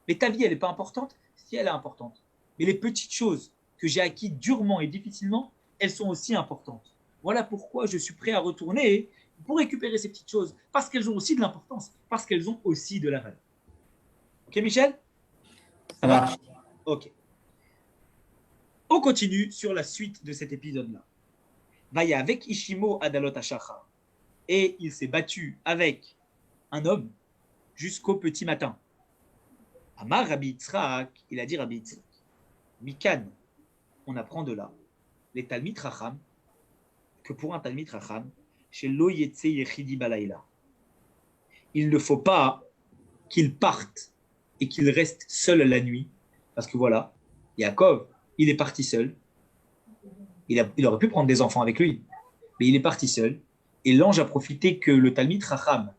Mais ta vie, elle n'est pas importante si elle est importante. Mais les petites choses que j'ai acquises durement et difficilement, elles sont aussi importantes. Voilà pourquoi je suis prêt à retourner pour récupérer ces petites choses. Parce qu'elles ont aussi de l'importance. Parce qu'elles ont aussi de la valeur. Ok, Michel? Ça marche. Ok. On continue sur la suite de cet épisode-là. Vaya avec Ishimo Adalot Ashachar. Et il s'est battu avec un homme jusqu'au petit matin. Amar Rabbi Yitzhak, il a dit Rabbi Yitzhak, Mikan, on apprend de là, les Talmid Racham, que pour un Talmid Racham, chez Lo Yetse Yechidi Balaïla, il ne faut pas qu'il parte et qu'il reste seul la nuit, parce que voilà, Yaakov, il est parti seul, il aurait pu prendre des enfants avec lui, mais il est parti seul, et l'ange a profité que le Talmid Racham,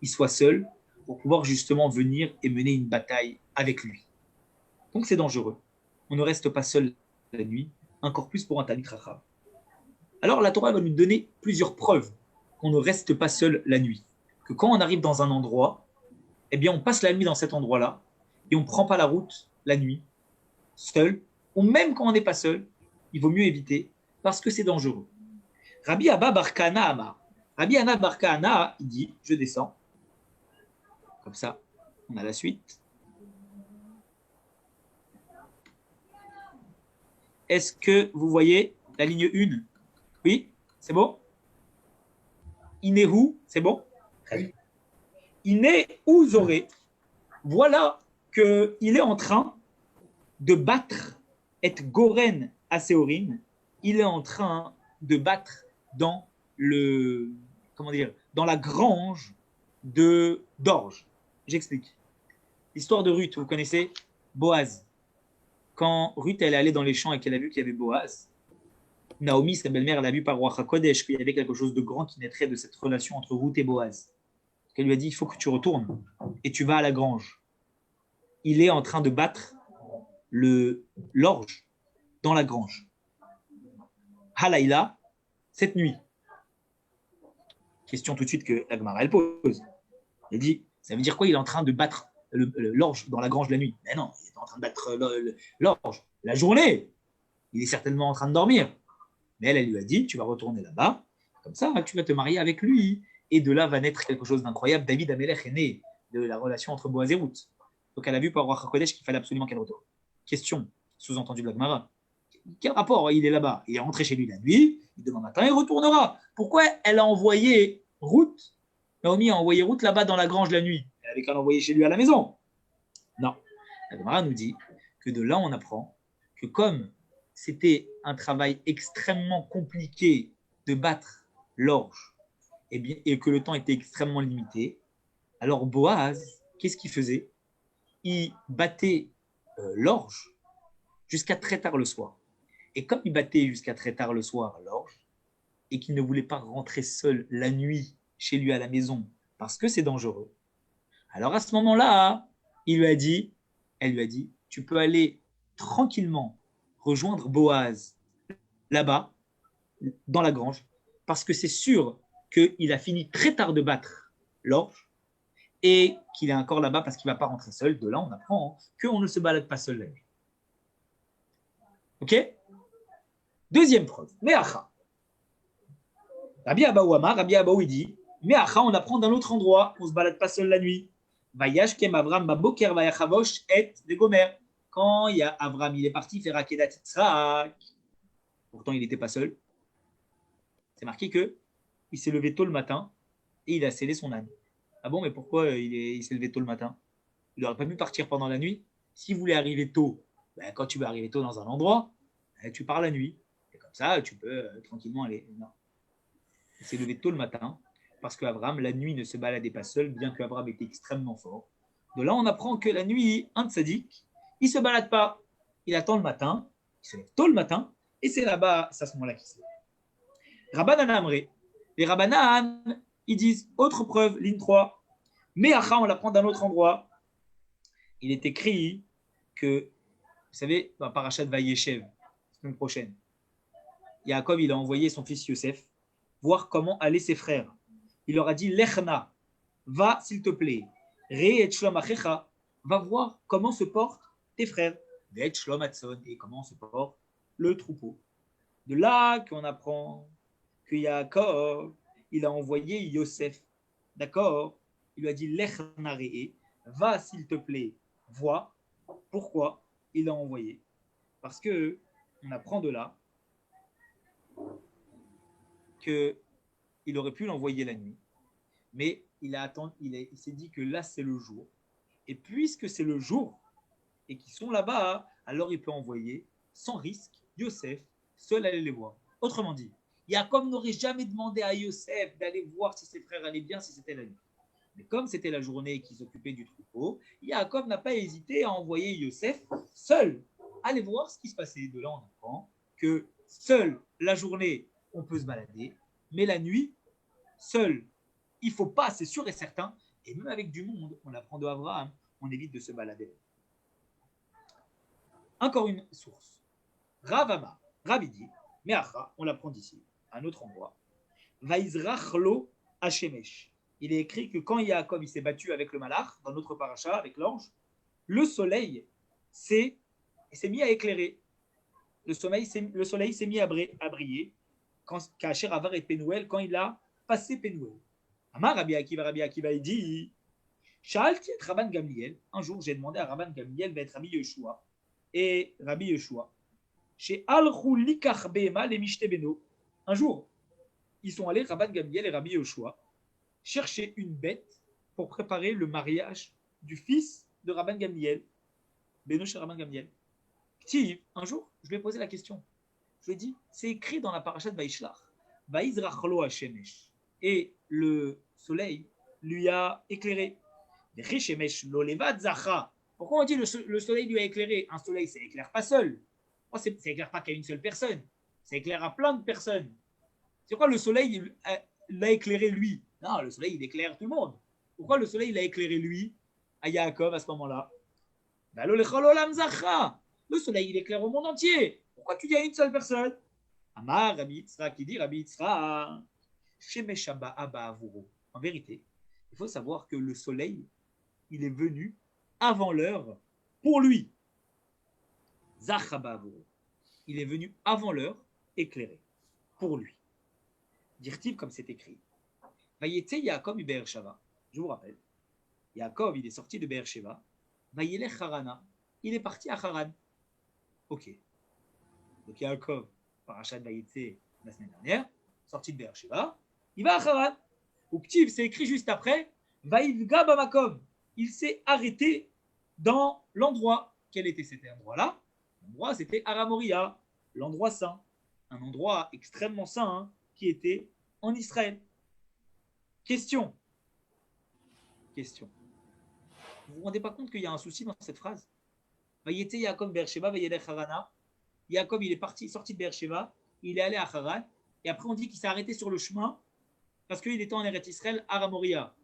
il soit seul, pour pouvoir justement venir et mener une bataille avec lui. Donc c'est dangereux. On ne reste pas seul la nuit, encore plus pour un Talmid Racham. Alors la Torah va nous donner plusieurs preuves qu'on ne reste pas seul la nuit. Que quand on arrive dans un endroit, eh bien on passe la nuit dans cet endroit-là et on ne prend pas la route la nuit, seul, ou même quand on n'est pas seul, il vaut mieux éviter parce que c'est dangereux. Rabbi Abba Bar Kahana Amar. Rabbi Anna Bar Kahana, il dit, je descends. Comme ça, on a la suite. Est-ce que vous voyez la ligne 1? Oui, c'est bon? Inehu, c'est bon? Très bien. Iné ou Zoré, voilà qu'il est en train de battre et Goren à Séorim, il est en train de battre dans le, comment dire, dans la grange d'orge. J'explique. L'histoire de Ruth, vous connaissez Boaz. Quand Ruth elle est allée dans les champs et qu'elle a vu qu'il y avait Boaz, Naomi, sa belle-mère, elle a vu par Roi HaKodesh qu'il y avait quelque chose de grand qui naîtrait de cette relation entre Ruth et Boaz. Elle lui a dit, il faut que tu retournes et tu vas à la grange. Il est en train de battre l'orge dans la grange. Halaïla, cette nuit. Question tout de suite que la Gemara elle pose. Elle dit, ça veut dire quoi? Il est en train de battre l'orge dans la grange la nuit? Mais non, il est en train de battre l'orge la journée. Il est certainement en train de dormir. Mais elle lui a dit, tu vas retourner là-bas, comme ça, tu vas te marier avec lui. Et de là va naître quelque chose d'incroyable. David Amelech est né de la relation entre Boaz et Ruth. Donc elle a vu par Roi HaKodesh qu'il fallait absolument qu'elle retourne. Question, sous-entendu de la Gemara. Quel rapport? Il est là-bas, il est rentré chez lui la nuit, demain matin il retournera. Pourquoi elle a envoyé Ruth? Naomi a envoyé Ruth là-bas dans la grange la nuit. Elle avait qu'à l'envoyer chez lui à la maison. Non. La Gemara nous dit que de là on apprend que comme c'était un travail extrêmement compliqué de battre l'orge et que le temps était extrêmement limité, alors Boaz, qu'est-ce qu'il faisait? Il battait l'orge jusqu'à très tard le soir. Et comme il battait jusqu'à très tard le soir l'orge, et qu'il ne voulait pas rentrer seul la nuit chez lui à la maison parce que c'est dangereux, alors à ce moment-là, elle lui a dit, tu peux aller tranquillement rejoindre Boaz là-bas, dans la grange, parce que c'est sûr qu'il a fini très tard de battre l'orge et qu'il est encore là-bas parce qu'il ne va pas rentrer seul. De là, on apprend qu'on ne se balade pas seul la nuit. Ok? Deuxième preuve, Meacha. Rabbi Abaou Amar, Rabbi Abaou il dit, Meacha, on apprend d'un autre endroit, on ne se balade pas seul la nuit. Vayash kem Avram baboker vayachavosh et de Gomer. Quand il y a Avram, il est parti faire Akedat Yitzhak. Pourtant, il n'était pas seul. C'est marqué qu'il s'est levé tôt le matin et il a scellé son âne. Ah bon, mais pourquoi il s'est levé tôt le matin? Il n'aurait pas pu partir pendant la nuit. S'il voulait arriver tôt, quand tu veux arriver tôt dans un endroit, tu pars la nuit. Et comme ça, tu peux tranquillement aller. Non. Il s'est levé tôt le matin parce qu'Abraham, la nuit, ne se baladait pas seul, bien qu'Abraham était extrêmement fort. De là, on apprend que la nuit, un tzaddik, il ne se balade pas. Il attend le matin, il se lève tôt le matin, et c'est là-bas, c'est à ce moment-là qu'il se lève. Rabbanan Amré. Les Rabbanan, ils disent, autre preuve, ligne 3. Meacha, on l'apprend d'un autre endroit. Il est écrit que, vous savez, dans Parashat Vayeshev, semaine prochaine, Yaakov, il a envoyé son fils Yosef voir comment allaient ses frères. Il leur a dit, Lechna, va s'il te plaît, Re et Shlom Achecha, va voir comment se portent tes frères, et Shlom Atzon, et comment se porte le troupeau. De là qu'on apprend que Yaakov, il a envoyé Yosef, d'accord? Il lui a dit, Lechna Re, va s'il te plaît, vois pourquoi il l'a envoyé. Parce que on apprend de là qu'il aurait pu l'envoyer la nuit, mais il s'est dit que là c'est le jour, et puisque c'est le jour et qu'ils sont là-bas, alors il peut envoyer sans risque Yosef seul aller les voir. Autrement dit, Yaakov n'aurait jamais demandé à Yosef d'aller voir si ses frères allaient bien si c'était la nuit. Mais comme c'était la journée qu'ils s'occupaient du troupeau, Yaakov n'a pas hésité à envoyer Yosef seul aller voir ce qui se passait. De là, on apprend que seul la journée, on peut se balader, mais la nuit, seul, il ne faut pas, c'est sûr et certain. Et même avec du monde, on apprend de Abraham, on évite de se balader. Encore une source. Ravama, Rabbi dit, Meacha, on l'apprend d'ici, à un autre endroit. Vaizrachlo Hashemesh. Il est écrit que quand Yaakov il s'est battu avec le malach, dans notre paracha, avec l'ange, le soleil s'est mis à éclairer. Le soleil s'est mis à briller quand Kacher Avar et Pénouel, quand il a passé Pénouel. Amar Rabbi Akiva il dit, Sha'alti et Rabban Gamliel. Un jour, j'ai demandé à Rabban Gamliel d'être Rabbi Yeshua. Et Rabbi Yeshua, chez Alchou Likach Behema les Mishtebeno. Un jour, ils sont allés, Rabban Gamliel et Rabbi Yeshua, chercher une bête pour préparer le mariage du fils de Rabban Gamliel, Beno chez Rabban Gamliel. Ktiv, un jour, je lui ai posé la question. Je lui ai dit, c'est écrit dans la paracha de Vaishlach, Vaizrachlo Hashemesh, et le soleil lui a éclairé. Pourquoi on dit le soleil lui a éclairé? Un soleil, ça éclaire pas seul. Ça éclaire pas qu'à une seule personne. Ça éclaire à plein de personnes. C'est quoi le soleil l'a éclairé lui? Non, le soleil, il éclaire tout le monde. Pourquoi le soleil l'a éclairé lui, à Yaakov, à ce moment-là? Le soleil, il éclaire au monde entier. Pourquoi tu dis à une seule personne? Amar, Rabbi Yitzhak, qui dit Rabbi Yitzhak, Shemeshaba Abba Avuro. En vérité, il faut savoir que le soleil, il est venu avant l'heure pour lui. Zachaba Avuro. Il est venu avant l'heure éclairé pour lui. Dire-t-il comme c'est écrit. Vayetse Yaakov Be'er-Sheva. Je vous rappelle. Yaakov, il est sorti de Be'er-Sheva. Vayelech Harana. Il est parti à Haran. Ok. Donc Yaakov, parachat Vayetse la semaine dernière, sorti de Be'er-Sheva, il va à Haran. Ou Ktiv, c'est écrit juste après. Vaïvga Bamakom. Il s'est arrêté dans l'endroit. Quel était cet endroit-là? L'endroit, c'était Aramoria, l'endroit saint. Un endroit extrêmement saint hein, qui était en Israël. Question. Vous vous rendez pas compte qu'il y a un souci dans cette phrase? Vayete Yaakov Be'er-Sheva, Vayelech Harana. Yaakov, il est sorti de Be'er-Sheva, il est allé à Haran, et après on dit qu'il s'est arrêté sur le chemin parce qu'il était en Eretz Israël, Aramoria.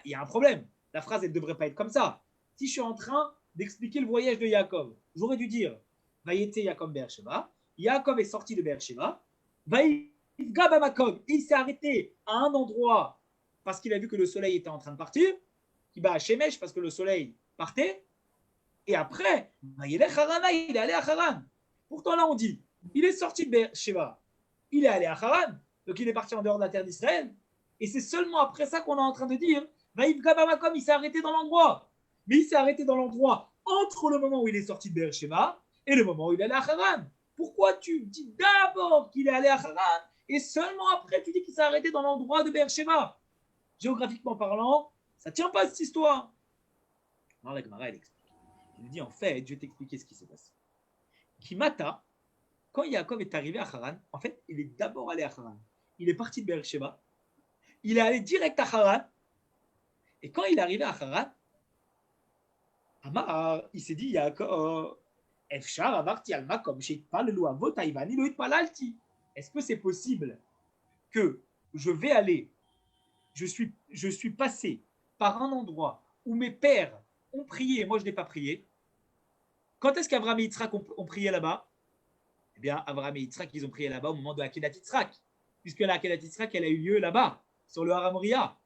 Il y a un problème. La phrase, elle ne devrait pas être comme ça. Si je suis en train d'expliquer le voyage de Yaakov, j'aurais dû dire Vayete Yaakov Be'er-Sheva. Yaakov est sorti de Be'er-Sheva. Vaïvga Bamakom. Il s'est arrêté à un endroit parce qu'il a vu que le soleil était en train de partir. Il va à Shemesh parce que le soleil partait. Et après, Vayelech Harana, il est allé à Haran. Pourtant, là, on dit il est sorti de Be'er-Sheva. Il est allé à Haran. Donc, il est parti en dehors de la terre d'Israël. Et c'est seulement après ça qu'on est en train de dire Vaïvga Bamakom, il s'est arrêté dans l'endroit. Mais il s'est arrêté dans l'endroit entre le moment où il est sorti de Be'er-Sheva et le moment où il est allé à Haran. Pourquoi tu dis d'abord qu'il est allé à Haran et seulement après tu dis qu'il s'est arrêté dans l'endroit de Be'er-Sheva? Géographiquement parlant, ça ne tient pas cette histoire. Alors la Gemara, elle explique. Elle dit en fait, je vais t'expliquer ce qui s'est passé. Kimata, quand Yaakov est arrivé à Haran, en fait, il est d'abord allé à Haran. Il est parti de Be'er-Sheva. Il est allé direct à Haran. Et quand il est arrivé à Haran, Amar, il s'est dit Yaakov, Efshar avarti alma comme sheitpalelu avot haivani lo itpalalti. Est-ce que c'est possible que je vais aller, je suis passé par un endroit où mes pères ont prié et moi je n'ai pas prié? Quand est-ce qu'Abraham et Yitzhak ont prié là-bas? Eh bien, Abraham et Yitzhak, ils ont prié là-bas au moment de la Kedat Yitzhak, puisque la Kedat Yitzhak, elle a eu lieu là-bas, sur le Har Moria.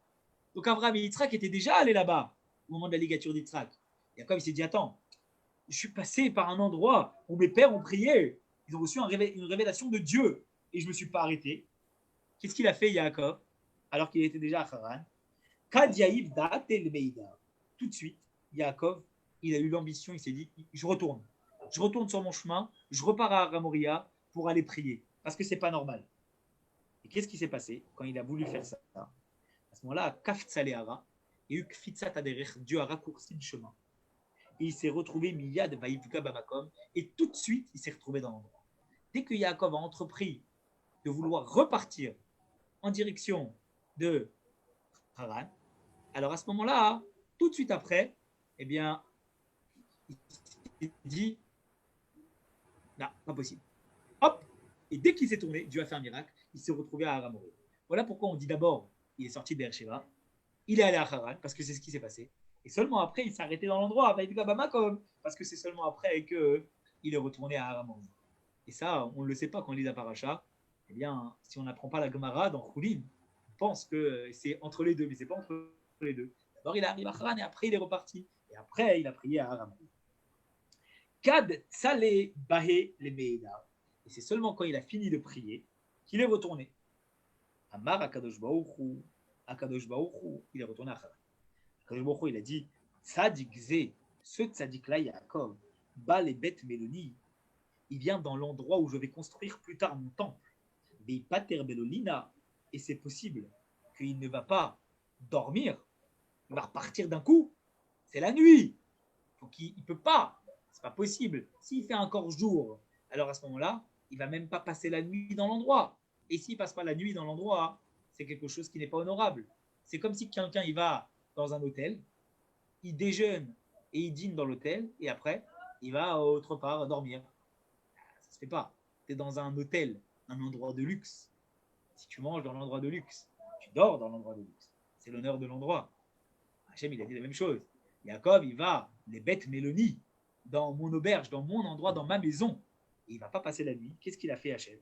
Donc Abraham et Yitzhak étaient déjà allés là-bas au moment de la ligature d'Yitzhak. Et Jacob, il s'est dit, attends, je suis passé par un endroit où mes pères ont prié, ils ont reçu une révélation de Dieu, et je ne me suis pas arrêté. Qu'est-ce qu'il a fait, Yaakov, alors qu'il était déjà à Haran? Tout de suite, Yaakov, il a eu l'ambition, il s'est dit, je retourne sur mon chemin, je repars à Aramoria pour aller prier, parce que ce n'est pas normal. Et qu'est-ce qui s'est passé quand il a voulu faire ça? À ce moment-là, Kaftzaleara, et Dieu a raccourci le chemin. Et il s'est retrouvé Miyad Vaïvka Bamakom, et tout de suite, il s'est retrouvé dans l'endroit. Dès que Yaakov a entrepris de vouloir repartir en direction de Haran, alors à ce moment-là, tout de suite après, eh bien, il s'est dit, non, pas possible. Hop, et dès qu'il s'est tourné, Dieu a fait un miracle, il s'est retrouvé à Aramoria. Voilà pourquoi on dit d'abord, il est sorti de Be'er-Sheva, il est allé à Haran, parce que c'est ce qui s'est passé. Et seulement après, il s'est arrêté dans l'endroit, parce que c'est seulement après qu'il est retourné à Aramoria. Et ça, on ne le sait pas quand on lit la paracha. Eh bien, si on n'apprend pas la Gemara dans Choulin, on pense que c'est entre les deux, mais ce n'est pas entre les deux. D'abord, il arrive à Haran et après, il est reparti. Et après, il a prié à Aramoria. Kad Tzale Bahe le Meida. Et c'est seulement quand il a fini de prier qu'il est retourné. Amar Akadosh Baruch Hu, il est retourné à Haran. Akadosh Baruch Hu, il a dit, Tzadik Ze, ce Tzadik-là, Yaakov, Ba les bêtes Méloni, il vient dans l'endroit où je vais construire plus tard mon temple. Beipater Belolina, et c'est possible qu'il ne va pas dormir il va repartir d'un coup. C'est la nuit. Donc il ne peut pas. C'est pas possible. S'il fait encore jour, alors à ce moment-là, il va même pas passer la nuit dans l'endroit. Et s'il passe pas la nuit dans l'endroit, c'est quelque chose qui n'est pas honorable. C'est comme si quelqu'un il va dans un hôtel, il déjeune et il dîne dans l'hôtel, et après, il va autre part dormir. Ça se fait pas. Tu es dans un hôtel, un endroit de luxe. Si tu manges dans l'endroit de luxe, tu dors dans l'endroit de luxe. C'est l'honneur de l'endroit. Hachem, il a dit la même chose. Yaakov, il va, les bêtes Mélanie, dans mon auberge, dans mon endroit, dans ma maison. Et il ne va pas passer la nuit. Qu'est-ce qu'il a fait, Hachem?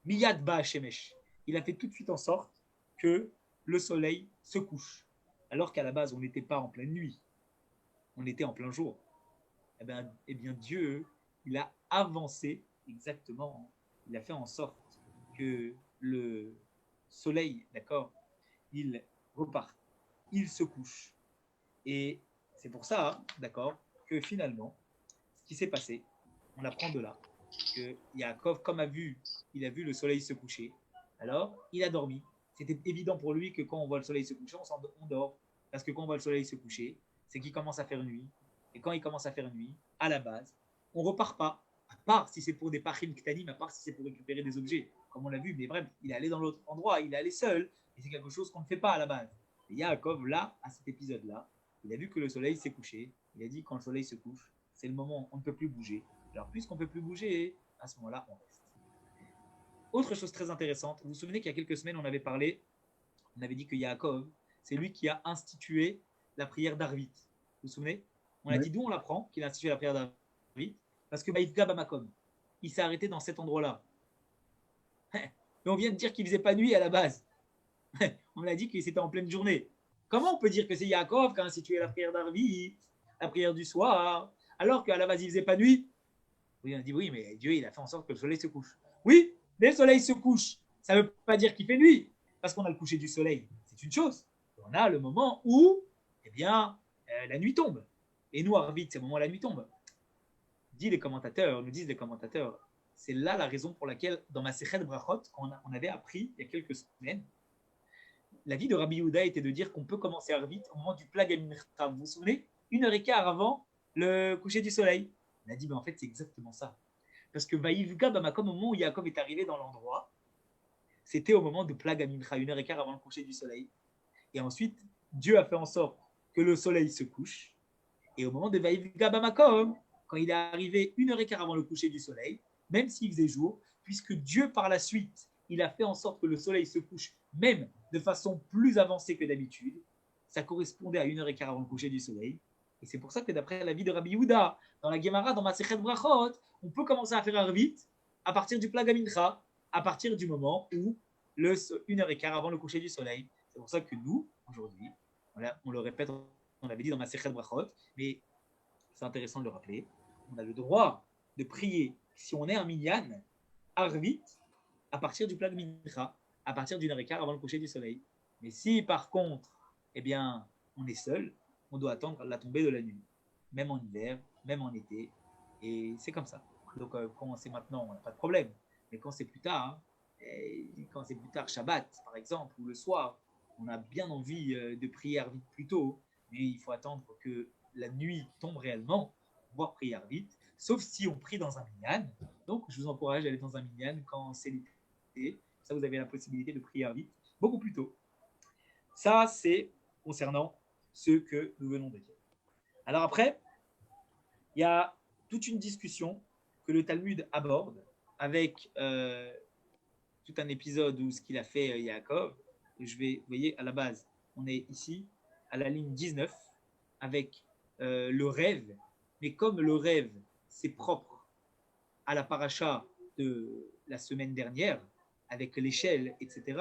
Miyad ba Shemesh. Il a fait tout de suite en sorte que le soleil se couche. Alors qu'à la base, on n'était pas en pleine nuit. On était en plein jour. Eh bien, Dieu, il a avancé exactement. Il a fait en sorte que le soleil, d'accord, il repart. Il se couche. Et c'est pour ça, d'accord, que finalement, ce qui s'est passé, on apprend de là, que Yaakov, comme il a vu le soleil se coucher, alors il a dormi. C'était évident pour lui que quand on voit le soleil se coucher, on dort. Parce que quand on voit le soleil se coucher, c'est qu'il commence à faire nuit. Et quand il commence à faire nuit, à la base, on ne repart pas. À part si c'est pour des pachim ktanim, à part si c'est pour récupérer des objets, comme on l'a vu. Mais bref, il est allé dans l'autre endroit, il est allé seul. Et c'est quelque chose qu'on ne fait pas à la base. Et Yaakov, là, à cet épisode-là, il a vu que le soleil s'est couché. Il a dit quand le soleil se couche, c'est le moment où on ne peut plus bouger. Alors, puisqu'on ne peut plus bouger, à ce moment-là, on reste. Autre chose très intéressante, vous vous souvenez qu'il y a quelques semaines, on avait parlé, on avait dit que Yaakov, c'est lui qui a institué la prière d'Arvit. Vous vous souvenez? On a dit d'où on l'apprend qu'il a institué la prière d'Arvit? Parce que Baïfga Bamakom, il s'est arrêté dans cet endroit-là. Mais on vient de dire qu'il ne faisait pas nuit à la base. On a dit que c'était en pleine journée. Comment on peut dire que c'est Yaakov qui a institué la prière d'Arvit, la prière du soir, alors qu'à la base il ne faisait pas nuit? Oui, on a dit oui, mais Dieu il a fait en sorte que le soleil se couche. Oui, mais le soleil se couche, ça ne veut pas dire qu'il fait nuit, parce qu'on a le coucher du soleil, c'est une chose. On a le moment où, eh bien, la nuit tombe. Et nous, Arvit, c'est le moment où la nuit tombe. Nous disent les commentateurs, c'est là la raison pour laquelle, dans ma Sechet Brachot, on avait appris il y a quelques semaines, la vie de Rabbi Yehuda était de dire qu'on peut commencer Arvit au moment du Plag HaMincha. Vous vous souvenez? 1h15 avant le coucher du soleil. On a dit, mais en fait, c'est exactement ça. Parce que Vaïvga Bamakom, au moment où Yaakov est arrivé dans l'endroit, c'était au moment de Plag HaMincha, 1h15 avant le coucher du soleil. Et ensuite, Dieu a fait en sorte que le soleil se couche. Et au moment de Vaïvga Bamakom, quand il est arrivé 1h15 avant le coucher du soleil, même s'il faisait jour, puisque Dieu, par la suite, il a fait en sorte que le soleil se couche, même de façon plus avancée que d'habitude, ça correspondait à 1h15 avant le coucher du soleil. Et c'est pour ça que d'après la vie de Rabbi Yehuda, dans la Gemara, dans Masechet Brachot, on peut commencer à faire Arvit à partir du Plag HaMincha, à partir du moment où 1h15 avant le coucher du soleil. C'est pour ça que nous, aujourd'hui, on le répète, on l'avait dit dans Masechet Brachot, mais c'est intéressant de le rappeler, on a le droit de prier, si on est un minyan, Arvit, à partir du Plag HaMincha, à partir d'1h15 avant le coucher du soleil. Mais si par contre, eh bien, on est seul, on doit attendre la tombée de la nuit, même en hiver, même en été, et c'est comme ça. Donc quand c'est maintenant, on n'a pas de problème. Mais quand c'est plus tard, Shabbat par exemple, ou le soir, on a bien envie de prier Arvit plus tôt, mais il faut attendre que la nuit tombe réellement pour pouvoir prier Arvit, sauf si on prie dans un minyan. Donc je vous encourage à aller dans un minyan quand c'est l'été. Ça, vous avez la possibilité de prier Arvit beaucoup plus tôt. Ça, c'est concernant ce que nous venons de dire. Alors après, il y a toute une discussion que le Talmud aborde avec tout un épisode où ce qu'il a fait Yaakov. Et vous voyez, à la base, on est ici à la ligne 19 avec le rêve. Mais comme le rêve, c'est propre à la paracha de la semaine dernière, avec l'échelle, etc.,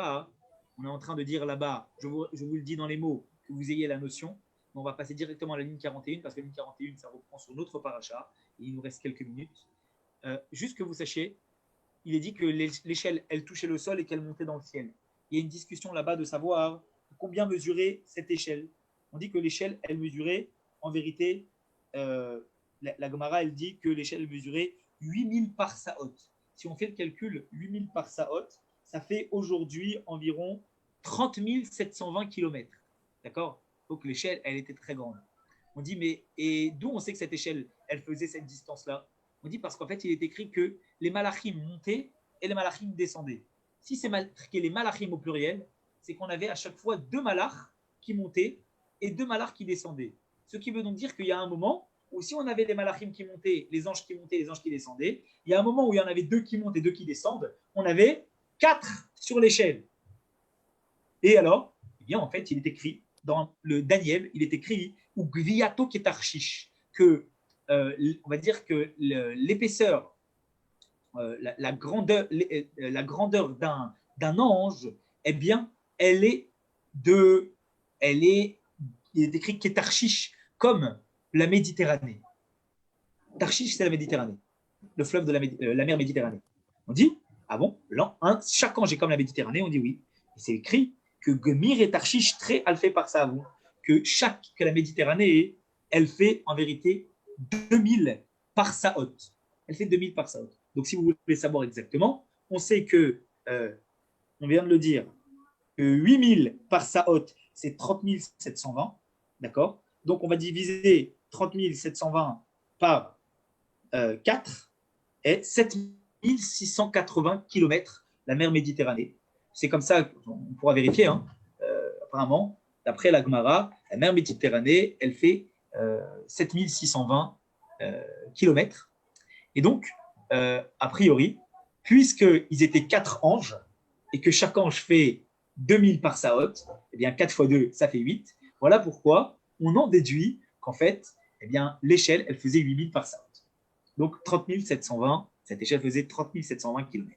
on est en train de dire là-bas, je vous le dis dans les mots, que vous ayez la notion, mais on va passer directement à la ligne 41, parce que la ligne 41, ça reprend sur notre paracha, et il nous reste quelques minutes. Juste que vous sachiez, il est dit que l'échelle, elle touchait le sol et qu'elle montait dans le ciel. Il y a une discussion là-bas de savoir combien mesurer cette échelle. On dit que l'échelle, elle mesurait, en vérité, la Gemara, elle dit que l'échelle mesurait 8000 parsaot. Si on fait le calcul, 8000 parsaot, ça fait aujourd'hui environ 30 720 km. D'accord? Donc l'échelle, elle était très grande. On dit, mais et d'où on sait que cette échelle, elle faisait cette distance-là? On dit parce qu'en fait, il est écrit que les malachim montaient et les malachim descendaient. Si c'est marqué les malachim au pluriel, c'est qu'on avait à chaque fois deux malachs qui montaient et deux malachs qui descendaient. Ce qui veut donc dire qu'il y a un moment où si on avait les malachim qui montaient, les anges qui montaient, les anges qui descendaient, il y a un moment où il y en avait deux qui montent et deux qui descendent, on avait 4 sur l'échelle. Et alors, eh bien, en fait, il est écrit dans le Daniel, il est écrit ou Gviato Ketarchish, que on va dire que l'épaisseur, la grandeur d'un ange, eh bien, il est écrit Ketarchish comme la Méditerranée. Tarshish, c'est la Méditerranée, le fleuve de la mer Méditerranée. On dit, ah bon, chaque ange est comme la Méditerranée, on dit oui. Et c'est écrit que Gemir et Tarshish très alfé par ça, que la Méditerranée, elle fait en vérité 2000 par saot. Elle fait 2000 par saot. Donc si vous voulez savoir exactement, on sait que, on vient de le dire, que 8000 par saot, c'est 30 720, d'accord? Donc on va diviser 30 720 par 4 et 7680 km la mer Méditerranée. C'est comme ça, on pourra vérifier, hein, apparemment, d'après la Gemara, la mer Méditerranée, elle fait 7620 km. Et donc, a priori, puisqu'ils étaient 4 anges et que chaque ange fait 2000 par saot, eh bien 4 fois 2, ça fait 8. Voilà pourquoi on en déduit qu'en fait, eh bien, l'échelle, elle faisait 8000 par saot. Donc 30 720, cette échelle faisait 30 720 km.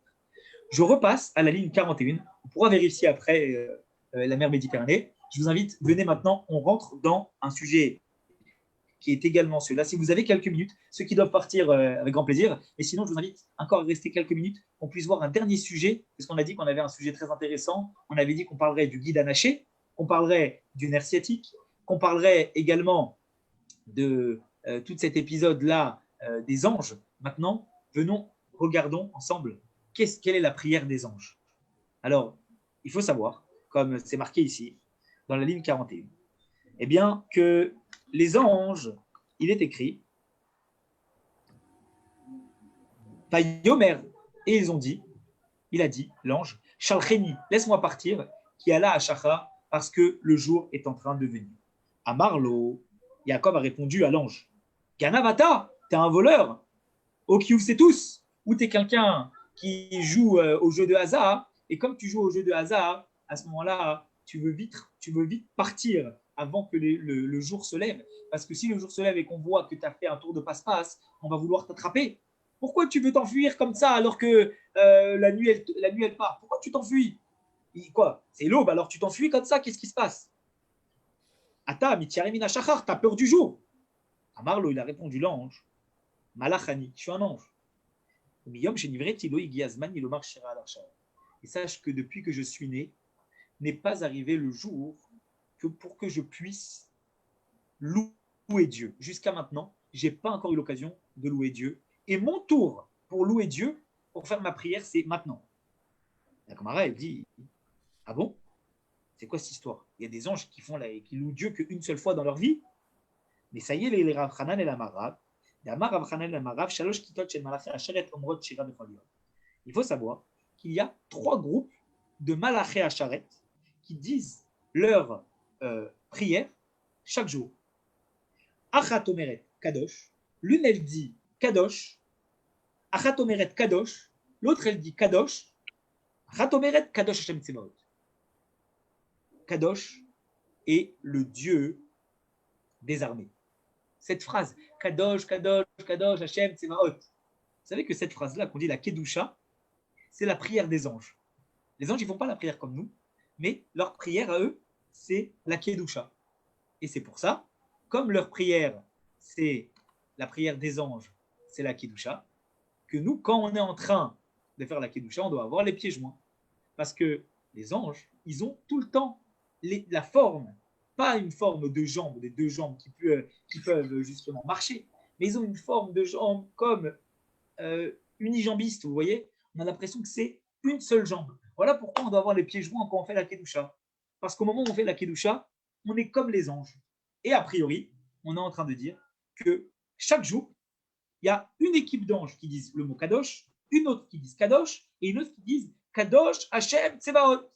Je repasse à la ligne 41. On pourra vérifier après la mer Méditerranée. Je vous invite, venez maintenant, on rentre dans un sujet qui est également celui-là. Si vous avez quelques minutes, ceux qui doivent partir avec grand plaisir, mais sinon, je vous invite encore à rester quelques minutes, qu'on puisse voir un dernier sujet, parce qu'on a dit qu'on avait un sujet très intéressant. On avait dit qu'on parlerait du guide anaché, qu'on parlerait du nerf sciatique, qu'on parlerait également de tout cet épisode-là des anges. Maintenant, regardons ensemble quelle est la prière des anges. Alors, il faut savoir, comme c'est marqué ici, dans la ligne 41, eh bien, que les anges, il est écrit, Vayomer, et ils ont dit, il a dit, l'ange, Shalcheni, laisse-moi partir, qui alla à Shacha, parce que le jour est en train de venir. À Marlo, Jacob a répondu à l'ange, Ganavata, t'es un voleur, Okiou c'est tous, ou t'es quelqu'un qui joue au jeu de hasard, et comme tu joues au jeu de hasard, à ce moment-là, tu veux vite partir avant que le jour se lève. Parce que si le jour se lève et qu'on voit que tu as fait un tour de passe-passe, on va vouloir t'attraper. Pourquoi tu veux t'enfuir comme ça alors que la nuit, elle part? Pourquoi tu t'enfuis? Quoi? C'est l'aube, alors tu t'enfuis comme ça, qu'est-ce qui se passe? Ata, mitiarimina shachar, t'as peur du jour. Amarlo, il a répondu l'ange. Malachani, je suis un ange. Et sache que depuis que je suis né, n'est pas arrivé le jour pour que je puisse louer Dieu. Jusqu'à maintenant, je n'ai pas encore eu l'occasion de louer Dieu. Et mon tour pour louer Dieu, pour faire ma prière, c'est maintenant. La Gemara, elle dit, ah bon? C'est quoi cette histoire? Il y a des anges qui louent Dieu qu'une seule fois dans leur vie. Mais ça y est, les Rav Hanan et la Marav, il faut savoir qu'il y a 3 groupes de Malaché Hacharet qui disent leur prière chaque jour. Achat Omeret Kadosh, l'une elle dit Kadosh, Achat Omeret Kadosh, l'autre elle dit Kadosh, Achat Omeret Kadosh Hashem Tsebaot. Kadosh est le Dieu des armées. Cette phrase, Kadosh, Kadosh, Kadosh, Hashem, Tsevaot. Vous savez que cette phrase-là, qu'on dit la Kedusha, c'est la prière des anges. Les anges, ils ne font pas la prière comme nous, mais leur prière à eux, c'est la Kedusha. Et c'est pour ça, comme leur prière, c'est la prière des anges, c'est la Kedusha, que nous, quand on est en train de faire la Kedusha, on doit avoir les pieds joints. Parce que les anges, ils ont tout le temps la forme, pas une forme de jambes, des 2 jambes qui peuvent justement marcher, mais ils ont une forme de jambes comme unijambiste, vous voyez. On a l'impression que c'est une seule jambe. Voilà pourquoi on doit avoir les pieds joints quand on fait la Kedusha. Parce qu'au moment où on fait la Kedusha, on est comme les anges. Et a priori, on est en train de dire que chaque jour, il y a une équipe d'anges qui disent le mot Kadosh, une autre qui dit Kadosh, et une autre qui dit Kadosh Hashem Tsebaot.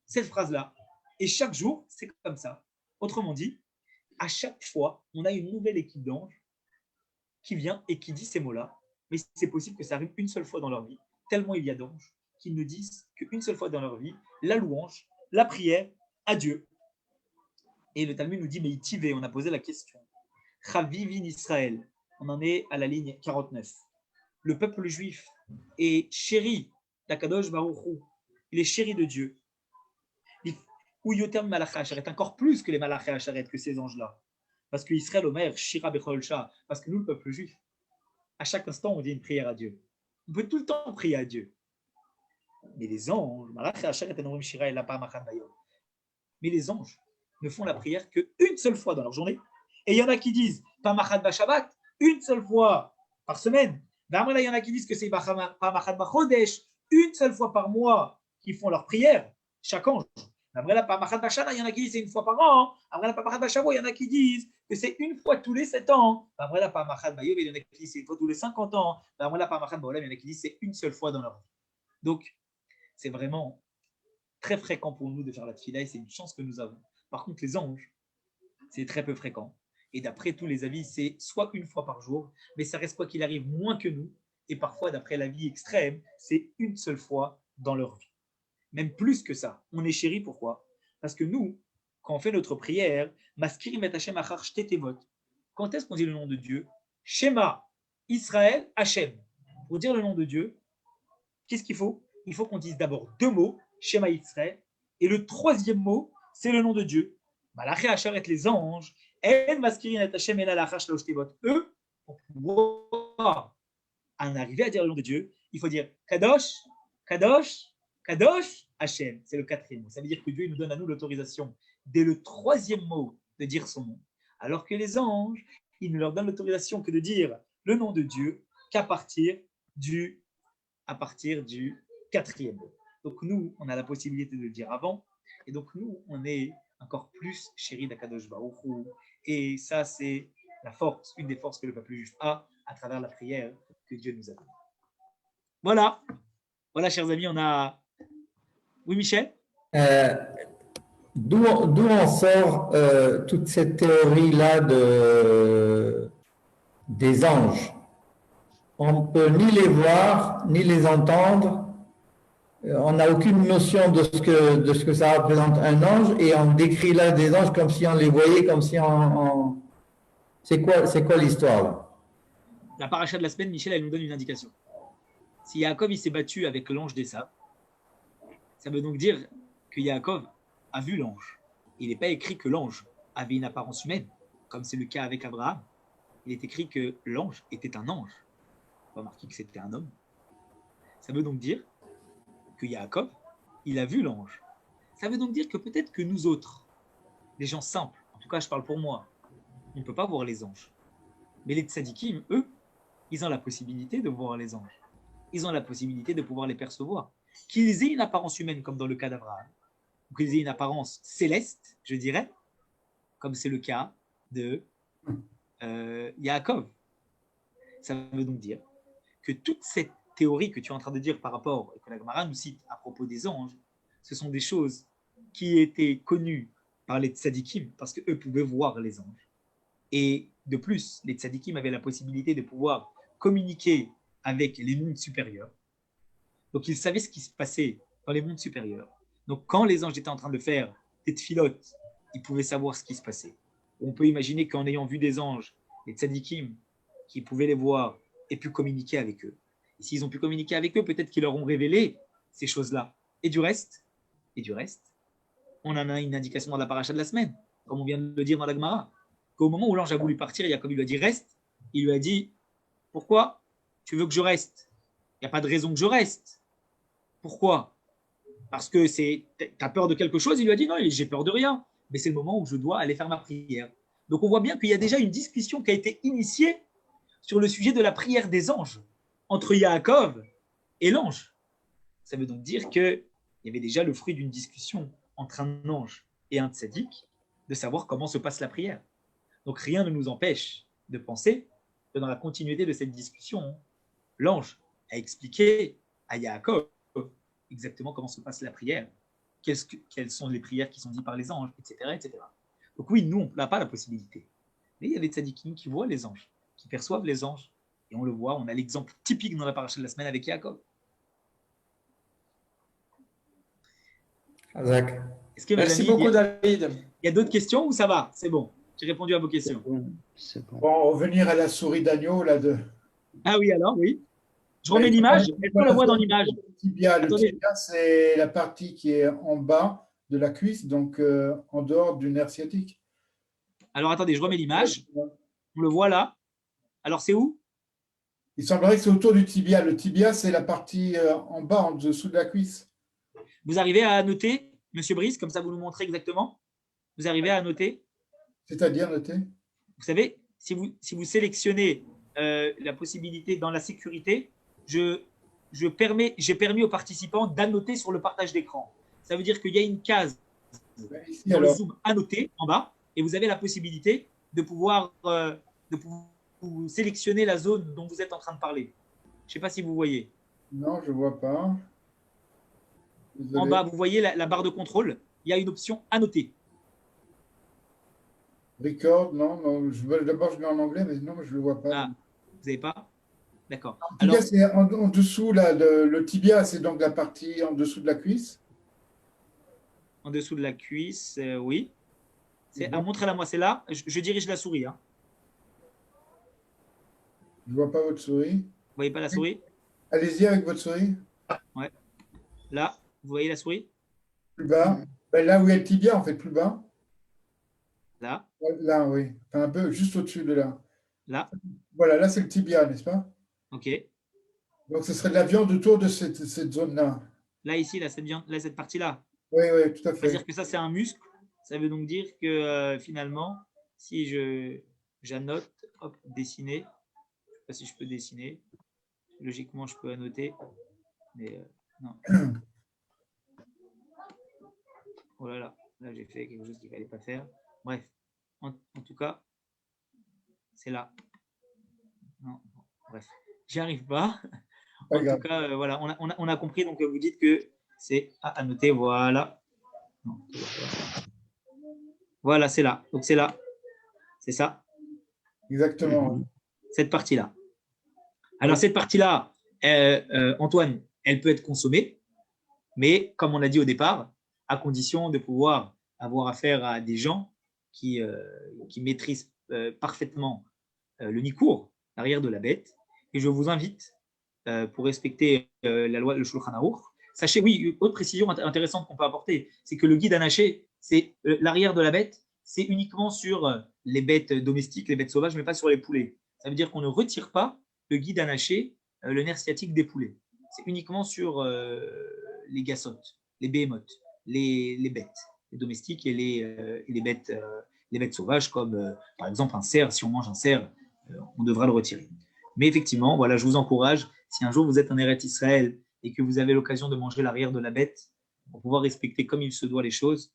Cette phrase-là. Et chaque jour, c'est comme ça. Autrement dit, à chaque fois, on a une nouvelle équipe d'anges qui vient et qui dit ces mots-là. Mais c'est possible que ça arrive une seule fois dans leur vie, tellement il y a d'anges qui ne disent qu'une seule fois dans leur vie la louange, la prière à Dieu. Et le Talmud nous dit, mais Itivé, on a posé la question. Chavivin Israël, on en est à la ligne 49. Le peuple juif est chéri d'Akadosh Baruch Hu. Il est chéri de Dieu. Ou Yotem Malacha Asharet, encore plus que les Malacha Asharet, que ces anges-là. Parce que Israël, Omer, Shira Bechol Shah, parce que nous, le peuple juif, à chaque instant, on dit une prière à Dieu. On peut tout le temps prier à Dieu. Mais les anges, Malacha Asharet, Enorim Shira, et la Parmachan Bayom. Mais les anges ne font la prière qu'une seule fois dans leur journée. Et il y en a qui disent Parmachan Bashabbat, une seule fois par semaine. Il y en a qui disent que c'est Parmachan Bachodesh, une seule fois par mois, qui font leur prière, chaque ange. Après la Parmachat Bashana, il y en a qui disent c'est une fois par an. Après la Parmachat Bashavo, il y en a qui disent que c'est une fois tous les 7 ans. Après la Parmachat Bayov, il y en a qui disent c'est une fois tous les 50 ans. Après la Parmachat Baolam, il y en a qui disent c'est une seule fois dans leur vie. Donc, c'est vraiment très fréquent pour nous de faire la tfila et c'est une chance que nous avons. Par contre, les anges, c'est très peu fréquent. Et d'après tous les avis, c'est soit une fois par jour, mais ça reste quoi qu'il arrive moins que nous. Et parfois, d'après l'avis extrême, c'est une seule fois dans leur vie. Même plus que ça. On est chéri, pourquoi? Parce que nous, quand on fait notre prière, Maskirim et Hashem achar shtetevot. Quand est-ce qu'on dit le nom de Dieu? Shema, Israël, Hashem. Pour dire le nom de Dieu, qu'est-ce qu'il faut? Il faut qu'on dise d'abord 2 mots, Shema Israël, et le 3e mot, c'est le nom de Dieu. Malaché Asharet, les anges, En Maskirim et Hashem et la shtetevot. Eux, pour pouvoir en arriver à dire le nom de Dieu, il faut dire Kadosh, Kadosh, Kadosh Hashem, c'est le 4e mot. Ça veut dire que Dieu nous donne à nous l'autorisation, dès le 3e mot, de dire son nom. Alors que les anges, ils ne leur donnent l'autorisation que de dire le nom de Dieu qu'à partir du 4e mot. Donc nous, on a la possibilité de le dire avant. Et donc nous, on est encore plus chéri d'Akadosh Baruch Hu. Et ça, c'est la force, une des forces que le peuple juif a à travers la prière que Dieu nous a donnée. Voilà. Voilà, chers amis, on a... Oui, Michel? D'où on sort toute cette théorie-là des anges? On ne peut ni les voir, ni les entendre. On n'a aucune notion de ce que ça représente un ange et on décrit là des anges comme si on les voyait, comme si on... C'est quoi l'histoire là? La paracha de la semaine, Michel, elle nous donne une indication. Si Yaakov il s'est battu avec l'ange d'Esav, ça veut donc dire que Yaakov a vu l'ange. Il n'est pas écrit que l'ange avait une apparence humaine, comme c'est le cas avec Abraham. Il est écrit que l'ange était un ange. On va marquer que c'était un homme. Ça veut donc dire que Yaakov, il a vu l'ange. Ça veut donc dire que peut-être que nous autres, les gens simples, en tout cas je parle pour moi, on ne peut pas voir les anges. Mais les tzadikim, eux, ils ont la possibilité de voir les anges. Ils ont la possibilité de pouvoir les percevoir. Qu'ils aient une apparence humaine, comme dans le cas d'Abraham, ou qu'ils aient une apparence céleste, je dirais, comme c'est le cas de Yaakov. Ça veut donc dire que toute cette théorie que tu es en train de dire par rapport, et que la Gemara nous cite à propos des anges, ce sont des choses qui étaient connues par les tzadikim, parce qu'eux pouvaient voir les anges. Et de plus, les tzadikim avaient la possibilité de pouvoir communiquer avec les mondes supérieurs. Donc, ils savaient ce qui se passait dans les mondes supérieurs. Donc, quand les anges étaient en train de faire des tfilotes, ils pouvaient savoir ce qui se passait. On peut imaginer qu'en ayant vu des anges, les tzadikim, qui pouvaient les voir, aient pu communiquer avec eux. Et s'ils ont pu communiquer avec eux, peut-être qu'ils leur ont révélé ces choses-là. Et du reste, on en a une indication dans la paracha de la semaine, comme on vient de le dire dans la Gemara, qu'au moment où l'ange a voulu partir, Yaakov lui a dit « reste », il lui a dit « pourquoi tu veux que je reste? Il n'y a pas de raison que je reste. Pourquoi? Parce que tu as peur de quelque chose ?» Il lui a dit « non, j'ai peur de rien, mais c'est le moment où je dois aller faire ma prière. » Donc on voit bien qu'il y a déjà une discussion qui a été initiée sur le sujet de la prière des anges entre Yaakov et l'ange. Ça veut donc dire qu'il y avait déjà le fruit d'une discussion entre un ange et un tzaddik de savoir comment se passe la prière. Donc rien ne nous empêche de penser que dans la continuité de cette discussion, l'ange a expliqué à Yaakov exactement comment se passe la prière, quelles sont les prières qui sont dites par les anges, etc. etc. Donc oui, nous, on n'a pas la possibilité. Mais il y a des tzadikim qui voient les anges, qui perçoivent les anges. Et on le voit, on a l'exemple typique dans la paracha de la semaine avec Yaakov. Est-ce que, Merci beaucoup, David. Il y a d'autres questions ou ça va? C'est bon, j'ai répondu à vos questions. C'est bon. Bon, revenir à la souris d'agneau, là, de… Ah oui, alors, oui. Je remets l'image. Est-ce qu'on la voit dans l'image? Le tibia, c'est la partie qui est en bas de la cuisse, donc en dehors du nerf sciatique. Alors, attendez, je remets l'image. On le voit là. Alors, c'est où? Il semblerait que c'est autour du tibia. Le tibia, c'est la partie en bas, en dessous de la cuisse. Vous arrivez à noter, Monsieur Brice, comme ça vous nous montrez exactement? Vous arrivez à noter? C'est-à-dire noter? Vous savez, si vous sélectionnez la possibilité dans la sécurité, j'ai permis aux participants d'annoter sur le partage d'écran. Ça veut dire qu'il y a une case Ici, dans le alors. Zoom annoter en bas et vous avez la possibilité de pouvoir sélectionner la zone dont vous êtes en train de parler. Je ne sais pas si vous voyez. Non, je ne vois pas. Désolé. En bas, vous voyez la barre de contrôle. Il y a une option annoter. Record, non. D'abord, je mets en anglais, mais non, je ne le vois pas. Ah, vous n'avez pas? D'accord. Le Alors, tibia, c'est en dessous, là, le tibia, c'est donc la partie en dessous de la cuisse. en dessous de la cuisse, oui. Montrez-la moi, c'est là. Je dirige la souris. Hein. Je ne vois pas votre souris. Vous voyez pas la souris? Allez-y avec votre souris. Ouais. Là, vous voyez la souris? Plus bas. Ben, là où il y a le tibia, en fait, plus bas. Là, Là, oui. Enfin, un peu juste au-dessus de là. là. Voilà, là, c'est le tibia, n'est-ce pas? OK. Donc, ce serait de la viande autour de cette zone-là. Là, ici, là, cette partie-là. Oui, oui, tout à Ça veut fait. dire que ça, c'est un muscle. Ça veut donc dire que finalement, si j'annote, hop, dessiner, je ne sais pas si je peux dessiner. Logiquement, je peux annoter. Mais non. Oh là là, là, j'ai fait quelque chose qu'il ne fallait pas faire. Bref, en tout cas, c'est là. Non, bref, j'y arrive pas. Pas En grave. tout cas, voilà, on a compris. Donc, vous dites que c'est à noter. Voilà. Non, voilà, c'est là. Donc, c'est là. C'est ça. Exactement. Cette partie-là. Alors, cette partie-là, Antoine, elle peut être consommée, mais comme on l'a dit au départ, à condition de pouvoir avoir affaire à des gens qui maîtrisent parfaitement le nikour, l'arrière de la bête. Et je vous invite, pour respecter la loi, le Shulchan Aruch, sachez, oui, une autre précision intéressante qu'on peut apporter, c'est que le guide anaché, c'est l'arrière de la bête, c'est uniquement sur les bêtes domestiques, les bêtes sauvages, mais pas sur les poulets. Ça veut dire qu'on ne retire pas le guide anaché, le nerf sciatique des poulets. C'est uniquement sur les gassotes, les behemoths, les bêtes, les domestiques et les bêtes sauvages, comme par exemple un cerf. Si on mange un cerf, on devra le retirer. Mais effectivement, voilà, je vous encourage, si un jour vous êtes en Eretz Israël et que vous avez l'occasion de manger l'arrière de la bête, pour pouvoir respecter comme il se doit les choses,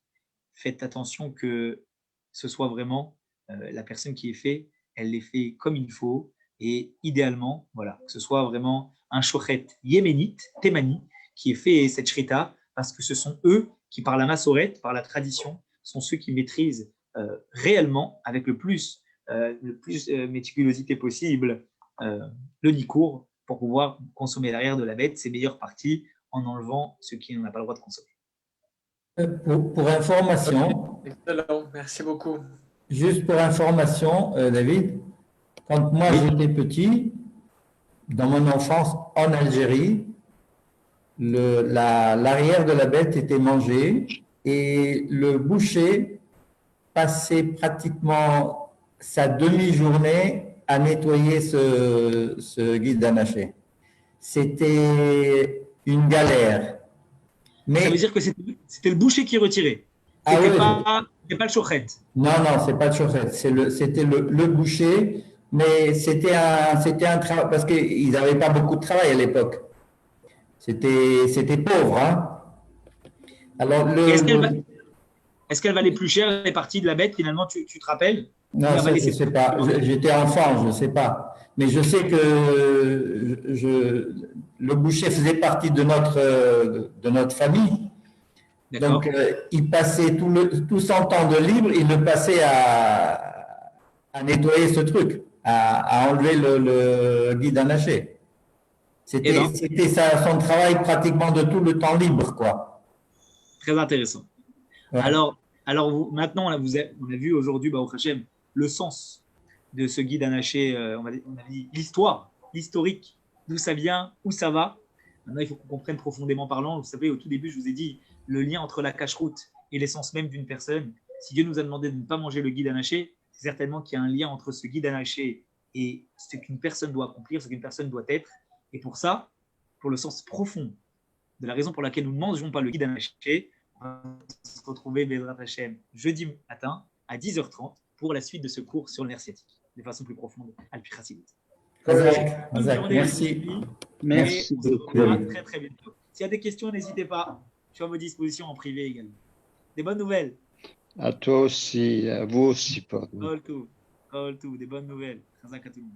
faites attention que ce soit vraiment la personne qui est fait, elle les fait comme il faut, et idéalement, voilà, que ce soit vraiment un shochet yéménite, thémani, qui ait fait cette shrita, parce que ce sont eux qui, par la massorette, par la tradition, sont ceux qui maîtrisent réellement, avec le plus méticulosité possible, le nikour, pour pouvoir consommer l'arrière de la bête, ses meilleures parties, en enlevant ce qui n'en a pas le droit de consommer. Pour information, Excellent, merci beaucoup. juste pour information, David, quand moi j'étais petit, dans mon enfance en Algérie, l'arrière de la bête était mangé et le boucher passait pratiquement sa demi-journée à nettoyer ce guide d'anaché. C'était une galère. Mais, ça veut dire que c'était le boucher qui retirait. C'était pas le shochet. Non, c'est pas le shochet. C'était le boucher, mais c'était un travail, parce qu'ils n'avaient pas beaucoup de travail à l'époque. C'était pauvre, hein. Alors, Est-ce qu'elle valait plus cher les parties de la bête finalement, tu te rappelles? Non, Elle ça, valait je ne ses- sais pas. J'étais enfant, je ne sais pas. Mais je sais que le boucher faisait partie de notre famille. D'accord. Donc, il passait tout son temps de libre, il le passait à nettoyer ce truc, à enlever le guide anaché. Eh ben, C'était son travail pratiquement de tout le temps libre, quoi. très intéressant. Ouais. Alors maintenant, là, on a vu aujourd'hui, au Hachem, le sens de ce guide anaché, on a dit l'histoire, l'historique, d'où ça vient, où ça va. Maintenant, il faut qu'on comprenne profondément parlant. Vous savez, au tout début, je vous ai dit le lien entre la cache-route et l'essence même d'une personne. Si Dieu nous a demandé de ne pas manger le guide anaché, c'est certainement qu'il y a un lien entre ce guide anaché et ce qu'une personne doit accomplir, ce qu'une personne doit être. Et pour ça, pour le sens profond de la raison pour laquelle nous ne mangeons pas le guide anaché, on va se retrouver Bezrat Hashem jeudi matin à 10h30 pour la suite de ce cours sur le nerf sciatique, de façon plus profonde, Al-Pi Chassidut. Merci. Merci On se beaucoup. reverra très très bientôt. S'il y a des questions, n'hésitez pas. Je suis à vos dispositions en privé également. Des bonnes nouvelles. À toi aussi, à vous aussi, pardon. All to, des bonnes nouvelles. Chazak à tout le monde.